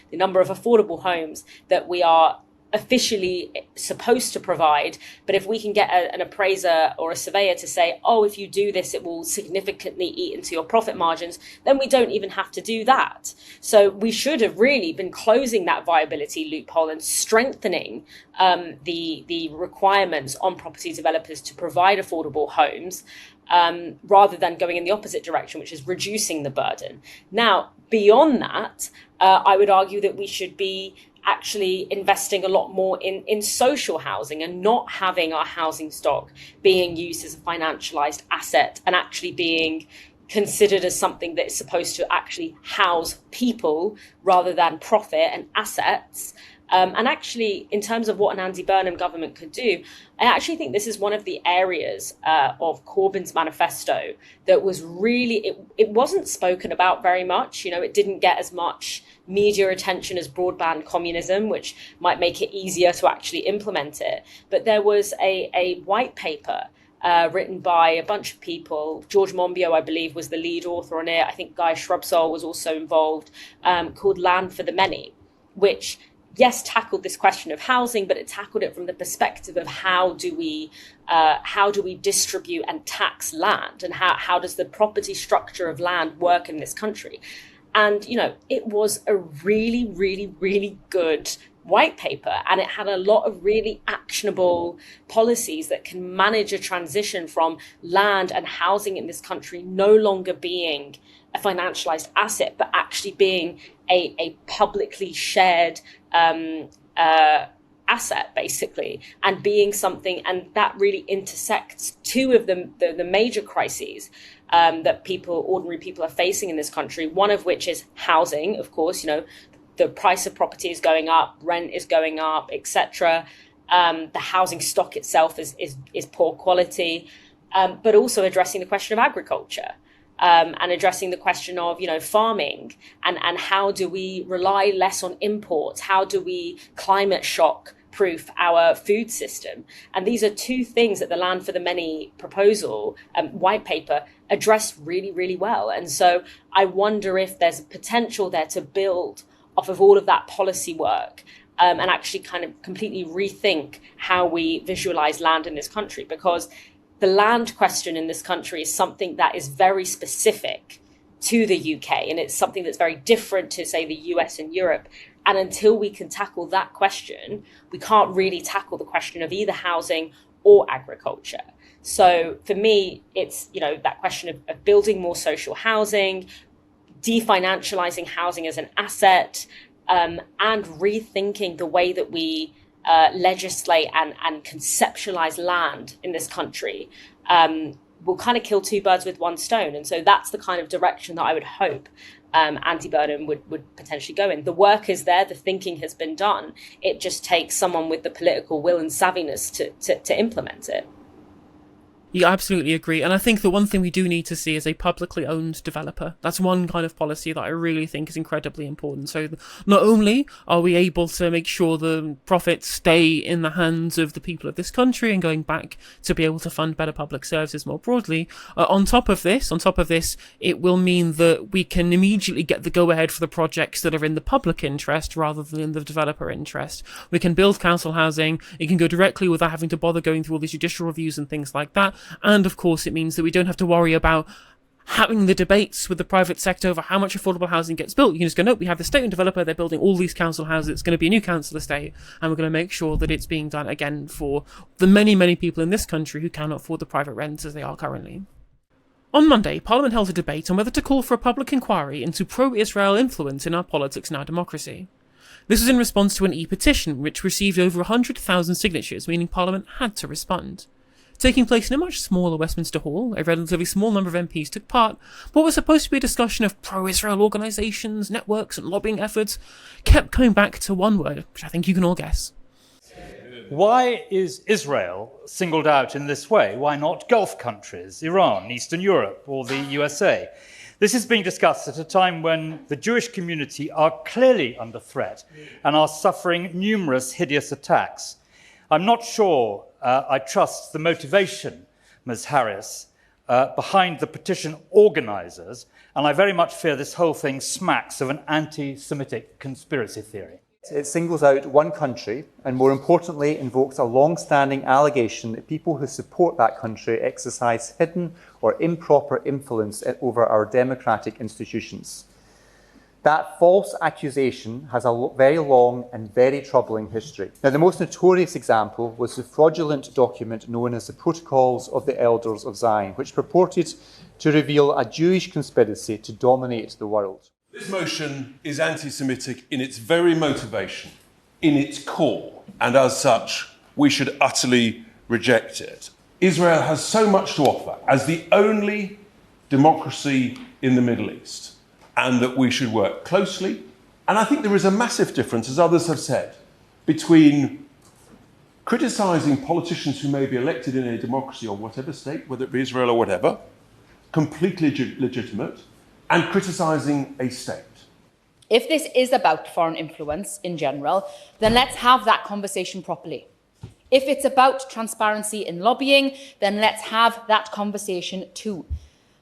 the number of affordable homes that we are officially supposed to provide, but if we can get an appraiser or a surveyor to say, oh, if you do this, it will significantly eat into your profit margins, then we don't even have to do that. So we should have really been closing that viability loophole and strengthening the requirements on property developers to provide affordable homes, rather than going in the opposite direction, which is reducing the burden. Now, beyond that, I would argue that we should be actually investing a lot more in social housing and not having our housing stock being used as a financialized asset and actually being considered as something that is supposed to actually house people rather than profit and assets. And actually, in terms of what an Andy Burnham government could do, I actually think this is one of the areas of Corbyn's manifesto that was really, it wasn't spoken about very much. It didn't get as much media attention as broadband communism, which might make it easier to actually implement it. But there was a white paper written by a bunch of people. George Monbiot, I believe, was the lead author on it. I think Guy Shrubsole was also involved, called Land for the Many, which yes, tackled this question of housing, but it tackled it from the perspective of how do we distribute and tax land, and how does the property structure of land work in this country. And, it was a really, really, really good white paper, and it had a lot of really actionable policies that can manage a transition from land and housing in this country no longer being a financialized asset, but actually being a publicly shared asset, basically, and being something, and that really intersects two of the major crises that ordinary people are facing in this country, one of which is housing, of course. The price of property is going up, rent is going up, etc. The housing stock itself is poor quality. but also addressing the question of agriculture. And addressing the question of, farming and how do we rely less on imports? How do we climate shock proof our food system? And these are two things that the Land for the Many proposal white paper addressed really, really well. And so I wonder if there's a potential there to build off of all of that policy work and actually kind of completely rethink how we visualize land in this country, because the land question in this country is something that is very specific to the UK, and it's something that's very different to, say, the US and Europe. And until we can tackle that question, we can't really tackle the question of either housing or agriculture. So for me, it's, that question of building more social housing, definancializing housing as an asset, and rethinking the way that we legislate and conceptualize land in this country will kind of kill two birds with one stone. And so that's the kind of direction that I would hope Andy Burnham would potentially go in. The work is there, the thinking has been done. It just takes someone with the political will and savviness to implement it. Yeah, I absolutely agree. And I think the one thing we do need to see is a publicly owned developer. That's one kind of policy that I really think is incredibly important. So not only are we able to make sure the profits stay in the hands of the people of this country and going back to be able to fund better public services more broadly, on top of this, it will mean that we can immediately get the go-ahead for the projects that are in the public interest rather than in the developer interest. We can build council housing. It can go directly without having to bother going through all these judicial reviews and things like that. And of course, it means that we don't have to worry about having the debates with the private sector over how much affordable housing gets built. You can just go, nope, we have the state-owned developer, they're building all these council houses, it's going to be a new council estate, and we're going to make sure that it's being done again for the many, many people in this country who cannot afford the private rents as they are currently. On Monday, Parliament held a debate on whether to call for a public inquiry into pro-Israel influence in our politics and our democracy. This was in response to an e-petition which received over 100,000 signatures, meaning Parliament had to respond. Taking place in a much smaller Westminster Hall, a relatively small number of MPs took part, but what was supposed to be a discussion of pro-Israel organisations, networks and lobbying efforts kept coming back to one word, which I think you can all guess. Why is Israel singled out in this way? Why not Gulf countries, Iran, Eastern Europe or the USA? This is being discussed at a time when the Jewish community are clearly under threat and are suffering numerous hideous attacks. I'm not sure I trust the motivation, Ms. Harris, behind the petition organisers, and I very much fear this whole thing smacks of an anti-Semitic conspiracy theory. It singles out one country and, more importantly, invokes a long-standing allegation that people who support that country exercise hidden or improper influence over our democratic institutions. That false accusation has a very long and very troubling history. Now, the most notorious example was the fraudulent document known as the Protocols of the Elders of Zion, which purported to reveal a Jewish conspiracy to dominate the world. This motion is anti-Semitic in its very motivation, in its core, and as such, we should utterly reject it. Israel has so much to offer as the only democracy in the Middle East, and that we should work closely. And I think there is a massive difference, as others have said, between criticising politicians who may be elected in a democracy or whatever state, whether it be Israel or whatever, completely legitimate, and criticising a state. If this is about foreign influence in general, then let's have that conversation properly. If it's about transparency in lobbying, then let's have that conversation too.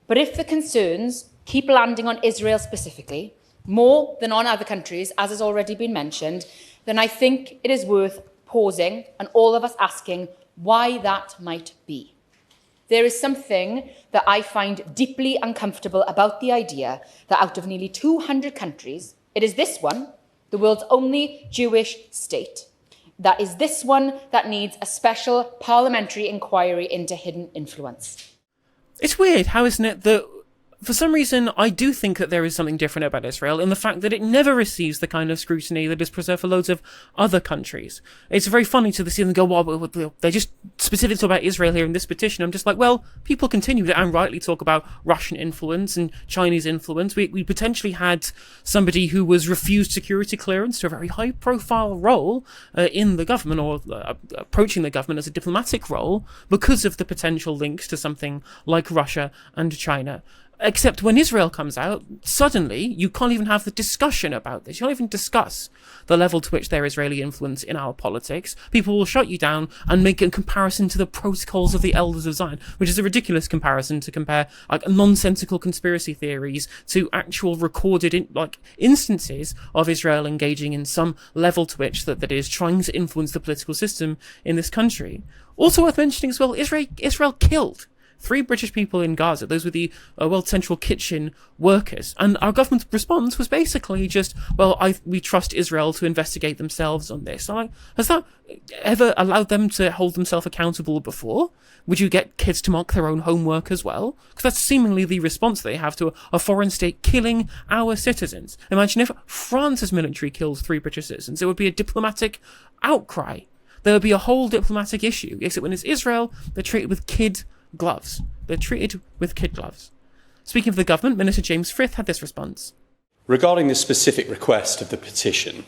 But if the concerns keep landing on Israel specifically, more than on other countries, as has already been mentioned, then I think it is worth pausing and all of us asking why that might be. There is something that I find deeply uncomfortable about the idea that out of nearly 200 countries, it is this one, the world's only Jewish state, that is this one that needs a special parliamentary inquiry into hidden influence. It's weird, how isn't it, that For some reason, I do think that there is something different about Israel in the fact that it never receives the kind of scrutiny that is preserved for loads of other countries. It's very funny to see them go, well, they just specifically talk about Israel here in this petition. I'm just like, well, people continue to and rightly talk about Russian influence and Chinese influence. We potentially had somebody who was refused security clearance to a very high-profile role in the government, or approaching the government as a diplomatic role, because of the potential links to something like Russia and China. Except when Israel comes out, suddenly you can't even have the discussion about this. You can't even discuss the level to which there is Israeli influence in our politics. People will shut you down and make a comparison to the protocols of the Elders of Zion, which is a ridiculous comparison to compare like nonsensical conspiracy theories to actual recorded instances of Israel engaging in some level to which that is trying to influence the political system in this country. Also worth mentioning as well, Israel killed 3 British people in Gaza. Those were the World Central Kitchen workers. And our government's response was basically just, well, we trust Israel to investigate themselves on this. Has that ever allowed them to hold themselves accountable before? Would you get kids to mark their own homework as well? Because that's seemingly the response they have to a foreign state killing our citizens. Imagine if France's military kills 3 British citizens. It would be a diplomatic outcry. There would be a whole diplomatic issue. Except when it's Israel, they're treated with kid gloves. They're treated with kid gloves. Speaking of the government, Minister James Frith had this response. Regarding the specific request of the petition,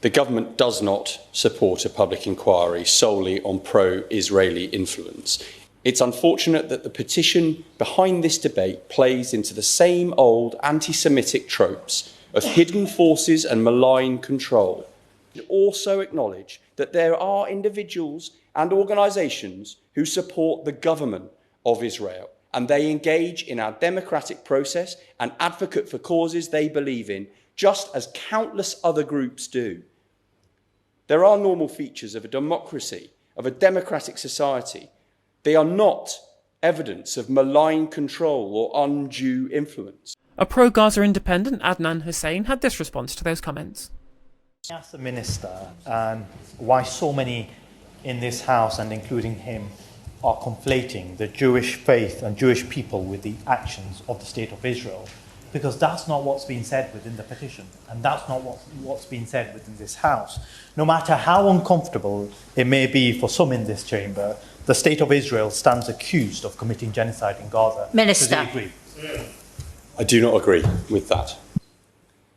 the government does not support a public inquiry solely on pro-Israeli influence. It's unfortunate that the petition behind this debate plays into the same old anti-Semitic tropes of hidden forces and malign control. We also acknowledge that there are individuals and organisations who support the government of Israel, and they engage in our democratic process and advocate for causes they believe in, just as countless other groups do. There are normal features of a democracy, of a democratic society. They are not evidence of malign control or undue influence. A pro-Gaza independent, Adnan Hussein, had this response to those comments. I asked the minister why so many in this House, and including him, are conflating the Jewish faith and Jewish people with the actions of the State of Israel, because that's not what's been said within the petition, and that's not what's been said within this House. No matter how uncomfortable it may be for some in this chamber, the State of Israel stands accused of committing genocide in Gaza. Minister. Does he agree? I do not agree with that.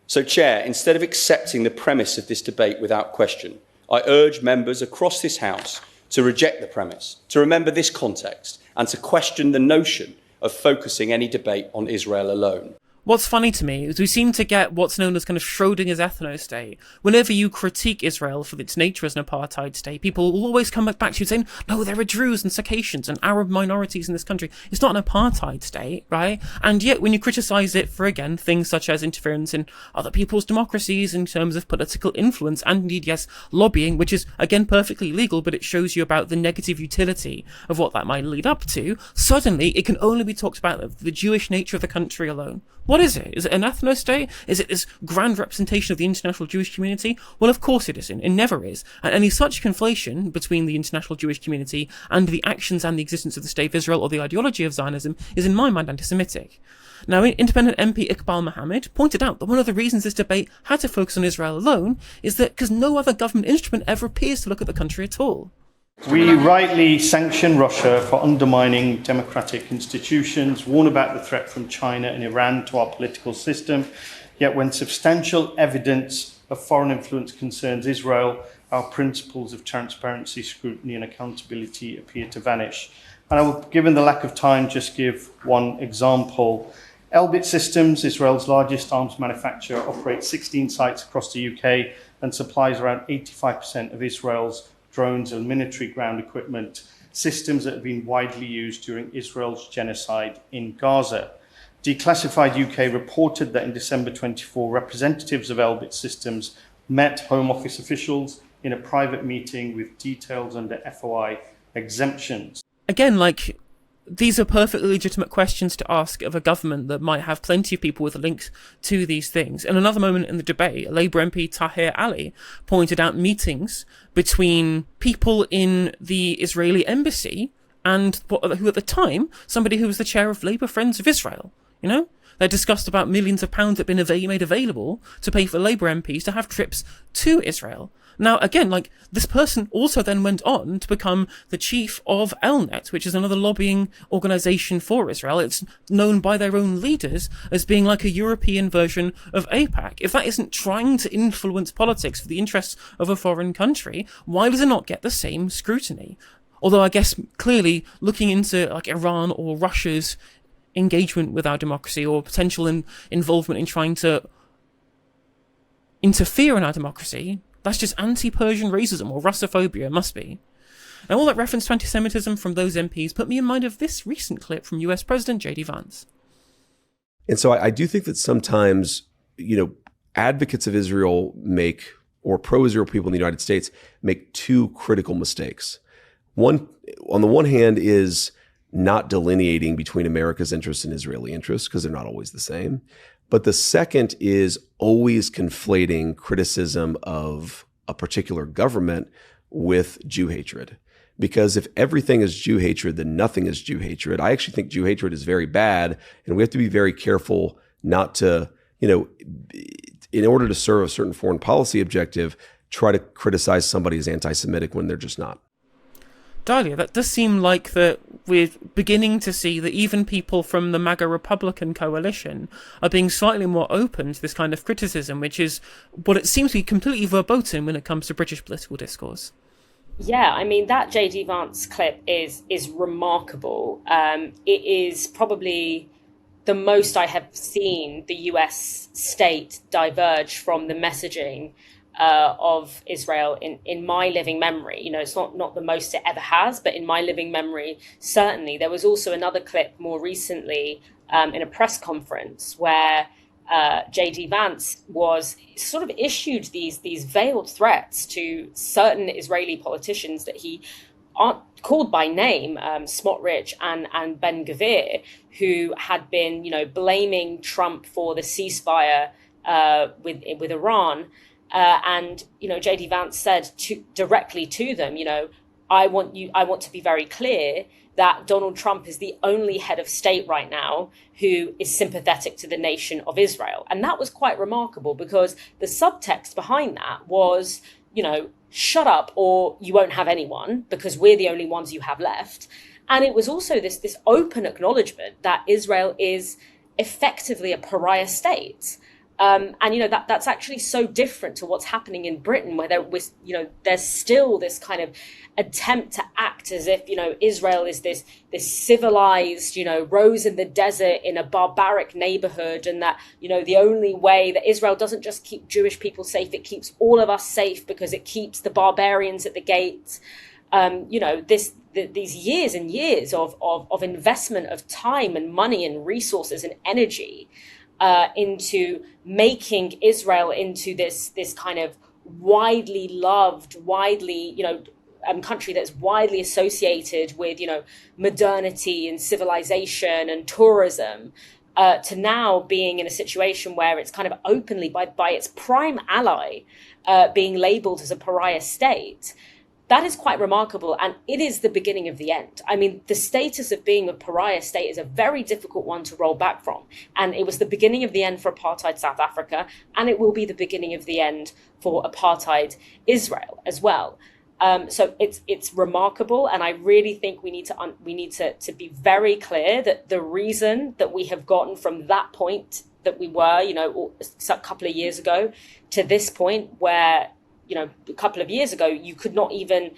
So, Chair, instead of accepting the premise of this debate without question, I urge members across this House to reject the premise, to remember this context, and to question the notion of focusing any debate on Israel alone. What's funny to me is we seem to get what's known as kind of Schrodinger's ethno-state. Whenever you critique Israel for its nature as an apartheid state, people will always come back to you saying, no, there are Druze and Circassians and Arab minorities in this country. It's not an apartheid state, right? And yet when you criticise it for, again, things such as interference in other people's democracies in terms of political influence and indeed, yes, lobbying, which is, again, perfectly legal, but it shows you about the negative utility of what that might lead up to, suddenly it can only be talked about the Jewish nature of the country alone. What is it? Is it an ethno-state? Is it this grand representation of the international Jewish community? Well, of course it isn't. It never is. And any such conflation between the international Jewish community and the actions and the existence of the State of Israel or the ideology of Zionism is, in my mind, anti-Semitic. Now, independent MP Iqbal Mohammed pointed out that one of the reasons this debate had to focus on Israel alone is that because no other government instrument ever appears to look at the country at all. We rightly sanction Russia for undermining democratic institutions, warn about the threat from China and Iran to our political system, yet when substantial evidence of foreign influence concerns Israel, our principles of transparency, scrutiny and accountability appear to vanish. And I will, given the lack of time, just give one example. Elbit Systems, Israel's largest arms manufacturer, operates 16 sites across the UK and supplies around 85% of Israel's drones and military ground equipment, systems that have been widely used during Israel's genocide in Gaza. Declassified UK reported that in December 24, representatives of Elbit Systems met Home Office officials in a private meeting with details under FOI exemptions. Again, these are perfectly legitimate questions to ask of a government that might have plenty of people with links to these things. In another moment in the debate, Labour MP Tahir Ali pointed out meetings between people in the Israeli embassy and who at the time, somebody who was the chair of Labour Friends of Israel. You know? They discussed about millions of pounds that have been made available to pay for Labour MPs to have trips to Israel. Now, again, like, this person also then went on to become the chief of Elnet, which is another lobbying organisation for Israel. It's known by their own leaders as being like a European version of AIPAC. If that isn't trying to influence politics for the interests of a foreign country, why does it not get the same scrutiny? Although I guess clearly looking into like Iran or Russia's engagement with our democracy or potential involvement in trying to interfere in our democracy, that's just anti-Persian racism or Russophobia, it must be. And all that reference to anti-Semitism from those MPs put me in mind of this recent clip from US President J.D. Vance. And so I do think that sometimes, advocates of Israel or pro-Israel people in the United States make two critical mistakes. One, on the one hand, is not delineating between America's interests and Israeli interests, because they're not always the same. But the second is always conflating criticism of a particular government with Jew hatred. Because if everything is Jew hatred, then nothing is Jew hatred. I actually think Jew hatred is very bad, and we have to be very careful not to, in order to serve a certain foreign policy objective, try to criticize somebody as anti-Semitic when they're just not. Dalia, that does seem like that we're beginning to see that even people from the MAGA Republican coalition are being slightly more open to this kind of criticism, which is what it seems to be completely verboten when it comes to British political discourse. Yeah, I mean, that J.D. Vance clip is remarkable. It is probably the most I have seen the US state diverge from the messaging of Israel in my living memory. It's not the most it ever has, but in my living memory, certainly. There was also another clip more recently in a press conference where J.D. Vance was sort of issued these veiled threats to certain Israeli politicians that he aren't called by name, Smotrich and Ben Gvir, who had been, blaming Trump for the ceasefire with Iran. And J.D. Vance said directly to them, I want to be very clear that Donald Trump is the only head of state right now who is sympathetic to the nation of Israel. And that was quite remarkable because the subtext behind that was, shut up or you won't have anyone because we're the only ones you have left. And it was also this open acknowledgement that Israel is effectively a pariah state. And that's actually so different to what's happening in Britain, where there's still this kind of attempt to act as if Israel is this civilized rose in the desert in a barbaric neighborhood, and that the only way that Israel doesn't just keep Jewish people safe, it keeps all of us safe because it keeps the barbarians at the gate. These years and years of investment of time and money and resources and energy into making Israel into this kind of widely loved, country that's widely associated with, modernity and civilization and tourism, to now being in a situation where it's kind of openly by its prime ally being labeled as a pariah state. That is quite remarkable, and it is the beginning of the end. I mean, the status of being a pariah state is a very difficult one to roll back from, and it was the beginning of the end for apartheid South Africa, and it will be the beginning of the end for apartheid Israel as well. So it's remarkable, and I really think we need to be very clear that the reason that we have gotten from that point that we were, a couple of years ago, to this point where, a couple of years ago, you could not even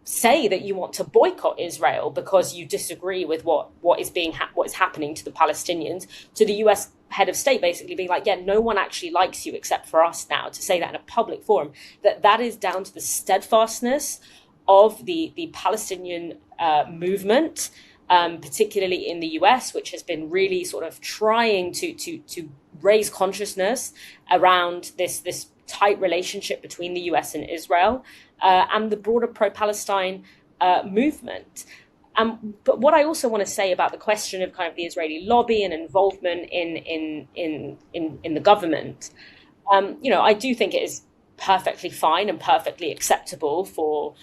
say that you want to boycott Israel because you disagree with what is happening to the Palestinians, to the US head of state basically being like, yeah, no one actually likes you except for us now, to say that in a public forum, that is down to the steadfastness of the Palestinian movement, particularly in the US, which has been really sort of trying to raise consciousness around this tight relationship between the US and Israel, and the broader pro-Palestine movement. But what I also want to say about the question of kind of the Israeli lobby and involvement in the government, I do think it is perfectly fine and perfectly acceptable for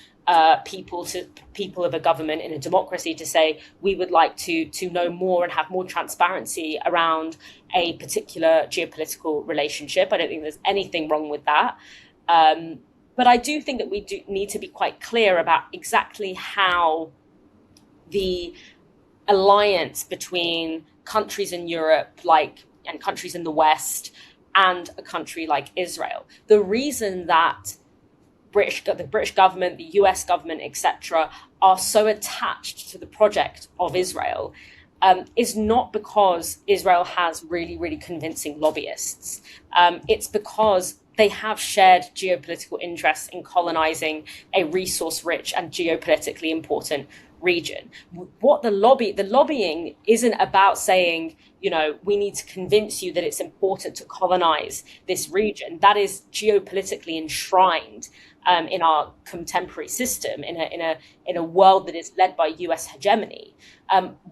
people of a government in a democracy to say we would like to know more and have more transparency around a particular geopolitical relationship. I don't think there's anything wrong with that. But I do think that we do need to be quite clear about exactly how the alliance between countries in Europe and countries in the West and a country like Israel. The reason that the British government, the US government, etc., are so attached to the project of Israel is not because Israel has really, really convincing lobbyists. It's because they have shared geopolitical interests in colonizing a resource-rich and geopolitically important region. What the lobbying isn't about saying, we need to convince you that it's important to colonize this region. That is geopolitically enshrined in our contemporary system, in a world that is led by US hegemony.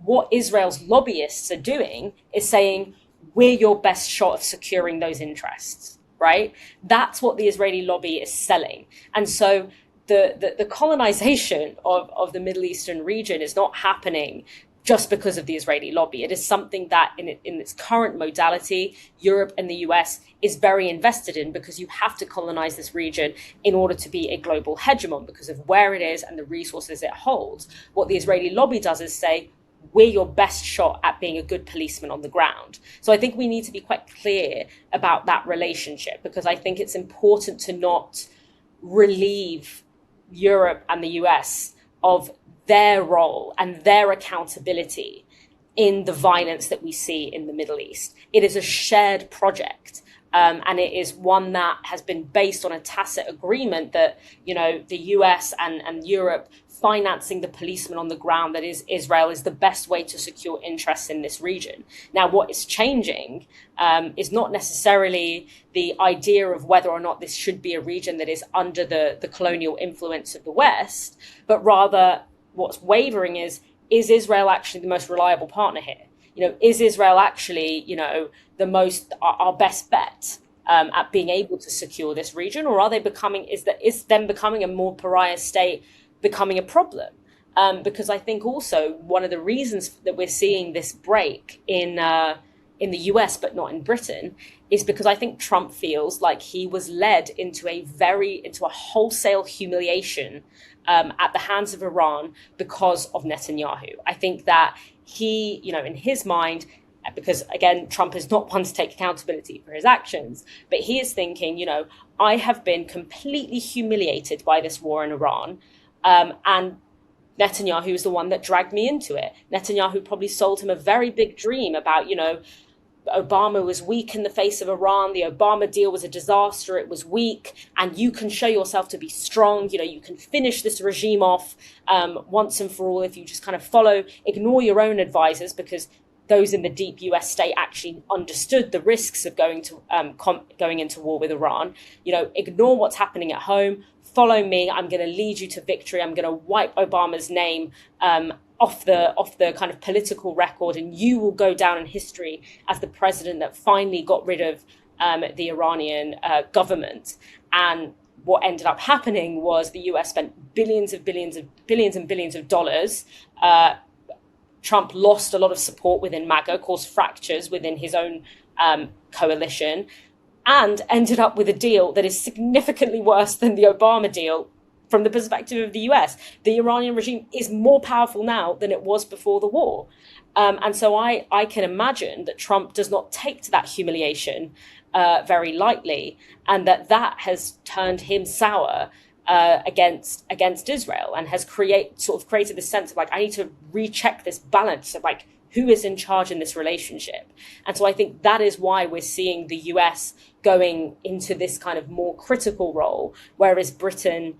What Israel's lobbyists are doing is saying, we're your best shot of securing those interests, right? That's what the Israeli lobby is selling. And so the colonization of the Middle Eastern region is not happening just because of the Israeli lobby. It is something that in its current modality, Europe and the US is very invested in, because you have to colonize this region in order to be a global hegemon because of where it is and the resources it holds. What the Israeli lobby does is say, we're your best shot at being a good policeman on the ground. So I think we need to be quite clear about that relationship, because I think it's important to not relieve Europe and the US of their role and their accountability in the violence that we see in the Middle East. It is a shared project. And it is one that has been based on a tacit agreement that, the US and Europe financing the policemen on the ground that is Israel is the best way to secure interests in this region. Now, what is changing is not necessarily the idea of whether or not this should be a region that is under the colonial influence of the West, but rather what's wavering is Israel actually the most reliable partner here? Is Israel actually, our best bet at being able to secure this region, or are they is them becoming a more pariah state becoming a problem? Because I think also one of the reasons that we're seeing this break in the US but not in Britain is because I think Trump feels like he was led into a wholesale humiliation at the hands of Iran because of Netanyahu. I think that he, in his mind, because again, Trump is not one to take accountability for his actions, but he is thinking, I have been completely humiliated by this war in Iran, and Netanyahu is the one that dragged me into it. Netanyahu probably sold him a very big dream about, Obama was weak in the face of Iran. The Obama deal was a disaster. It was weak. And you can show yourself to be strong. You can finish this regime off once and for all if you just kind of ignore your own advisors, because those in the deep US state actually understood the risks of going into war with Iran. Ignore what's happening at home. Follow me. I'm going to lead you to victory. I'm going to wipe Obama's name off the kind of political record, and you will go down in history as the president that finally got rid of the Iranian government. And what ended up happening was the US spent billions and billions of dollars. Trump lost a lot of support within MAGA, caused fractures within his own coalition, and ended up with a deal that is significantly worse than the Obama deal from the perspective of the US. The Iranian regime is more powerful now than it was before the war. And so I can imagine that Trump does not take to that humiliation very lightly, and that has turned him sour against Israel, and has created this sense of I need to recheck this balance of who is in charge in this relationship. And so I think that is why we're seeing the US going into this kind of more critical role, whereas Britain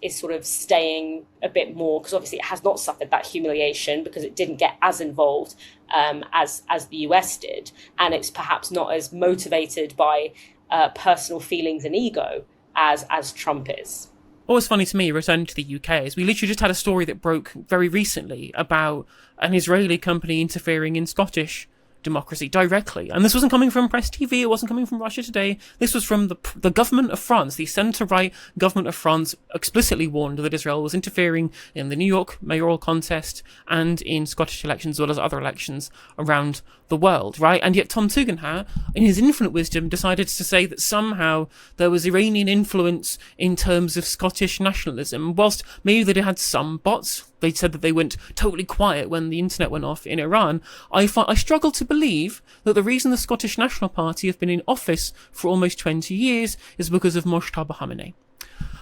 is sort of staying a bit more, because obviously it has not suffered that humiliation because it didn't get as involved as the US did, and it's perhaps not as motivated by personal feelings and ego as Trump is. What was funny to me, returning to the UK, is we literally just had a story that broke very recently about an Israeli company interfering in Scottish democracy directly. And this wasn't coming from Press TV, it wasn't coming from Russia Today. This was from the government of France. The centre-right government of France explicitly warned that Israel was interfering in the New York mayoral contest and in Scottish elections, as well as other elections around the world, right? And yet Tom Tugendhat, in his infinite wisdom, decided to say that somehow there was Iranian influence in terms of Scottish nationalism. Whilst maybe they had some bots, they said that they went totally quiet when the internet went off in Iran. I struggle to believe that the reason the Scottish National Party have been in office for almost 20 years is because of Mojtaba Khamenei.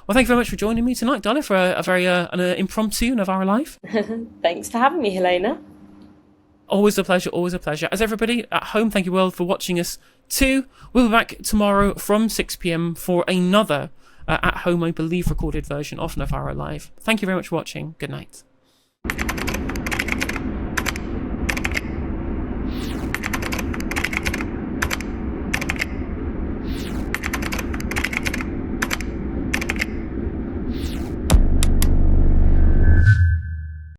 Well, thank you very much for joining me tonight, Dalia, for a very an impromptu Novara Live. Thanks for having me, Helena. Always a pleasure, always a pleasure. As everybody at home, thank you all for watching us too. We'll be back tomorrow from 6 p.m. for another at home, I believe, recorded version of Novara Live. Thank you very much for watching. Good night.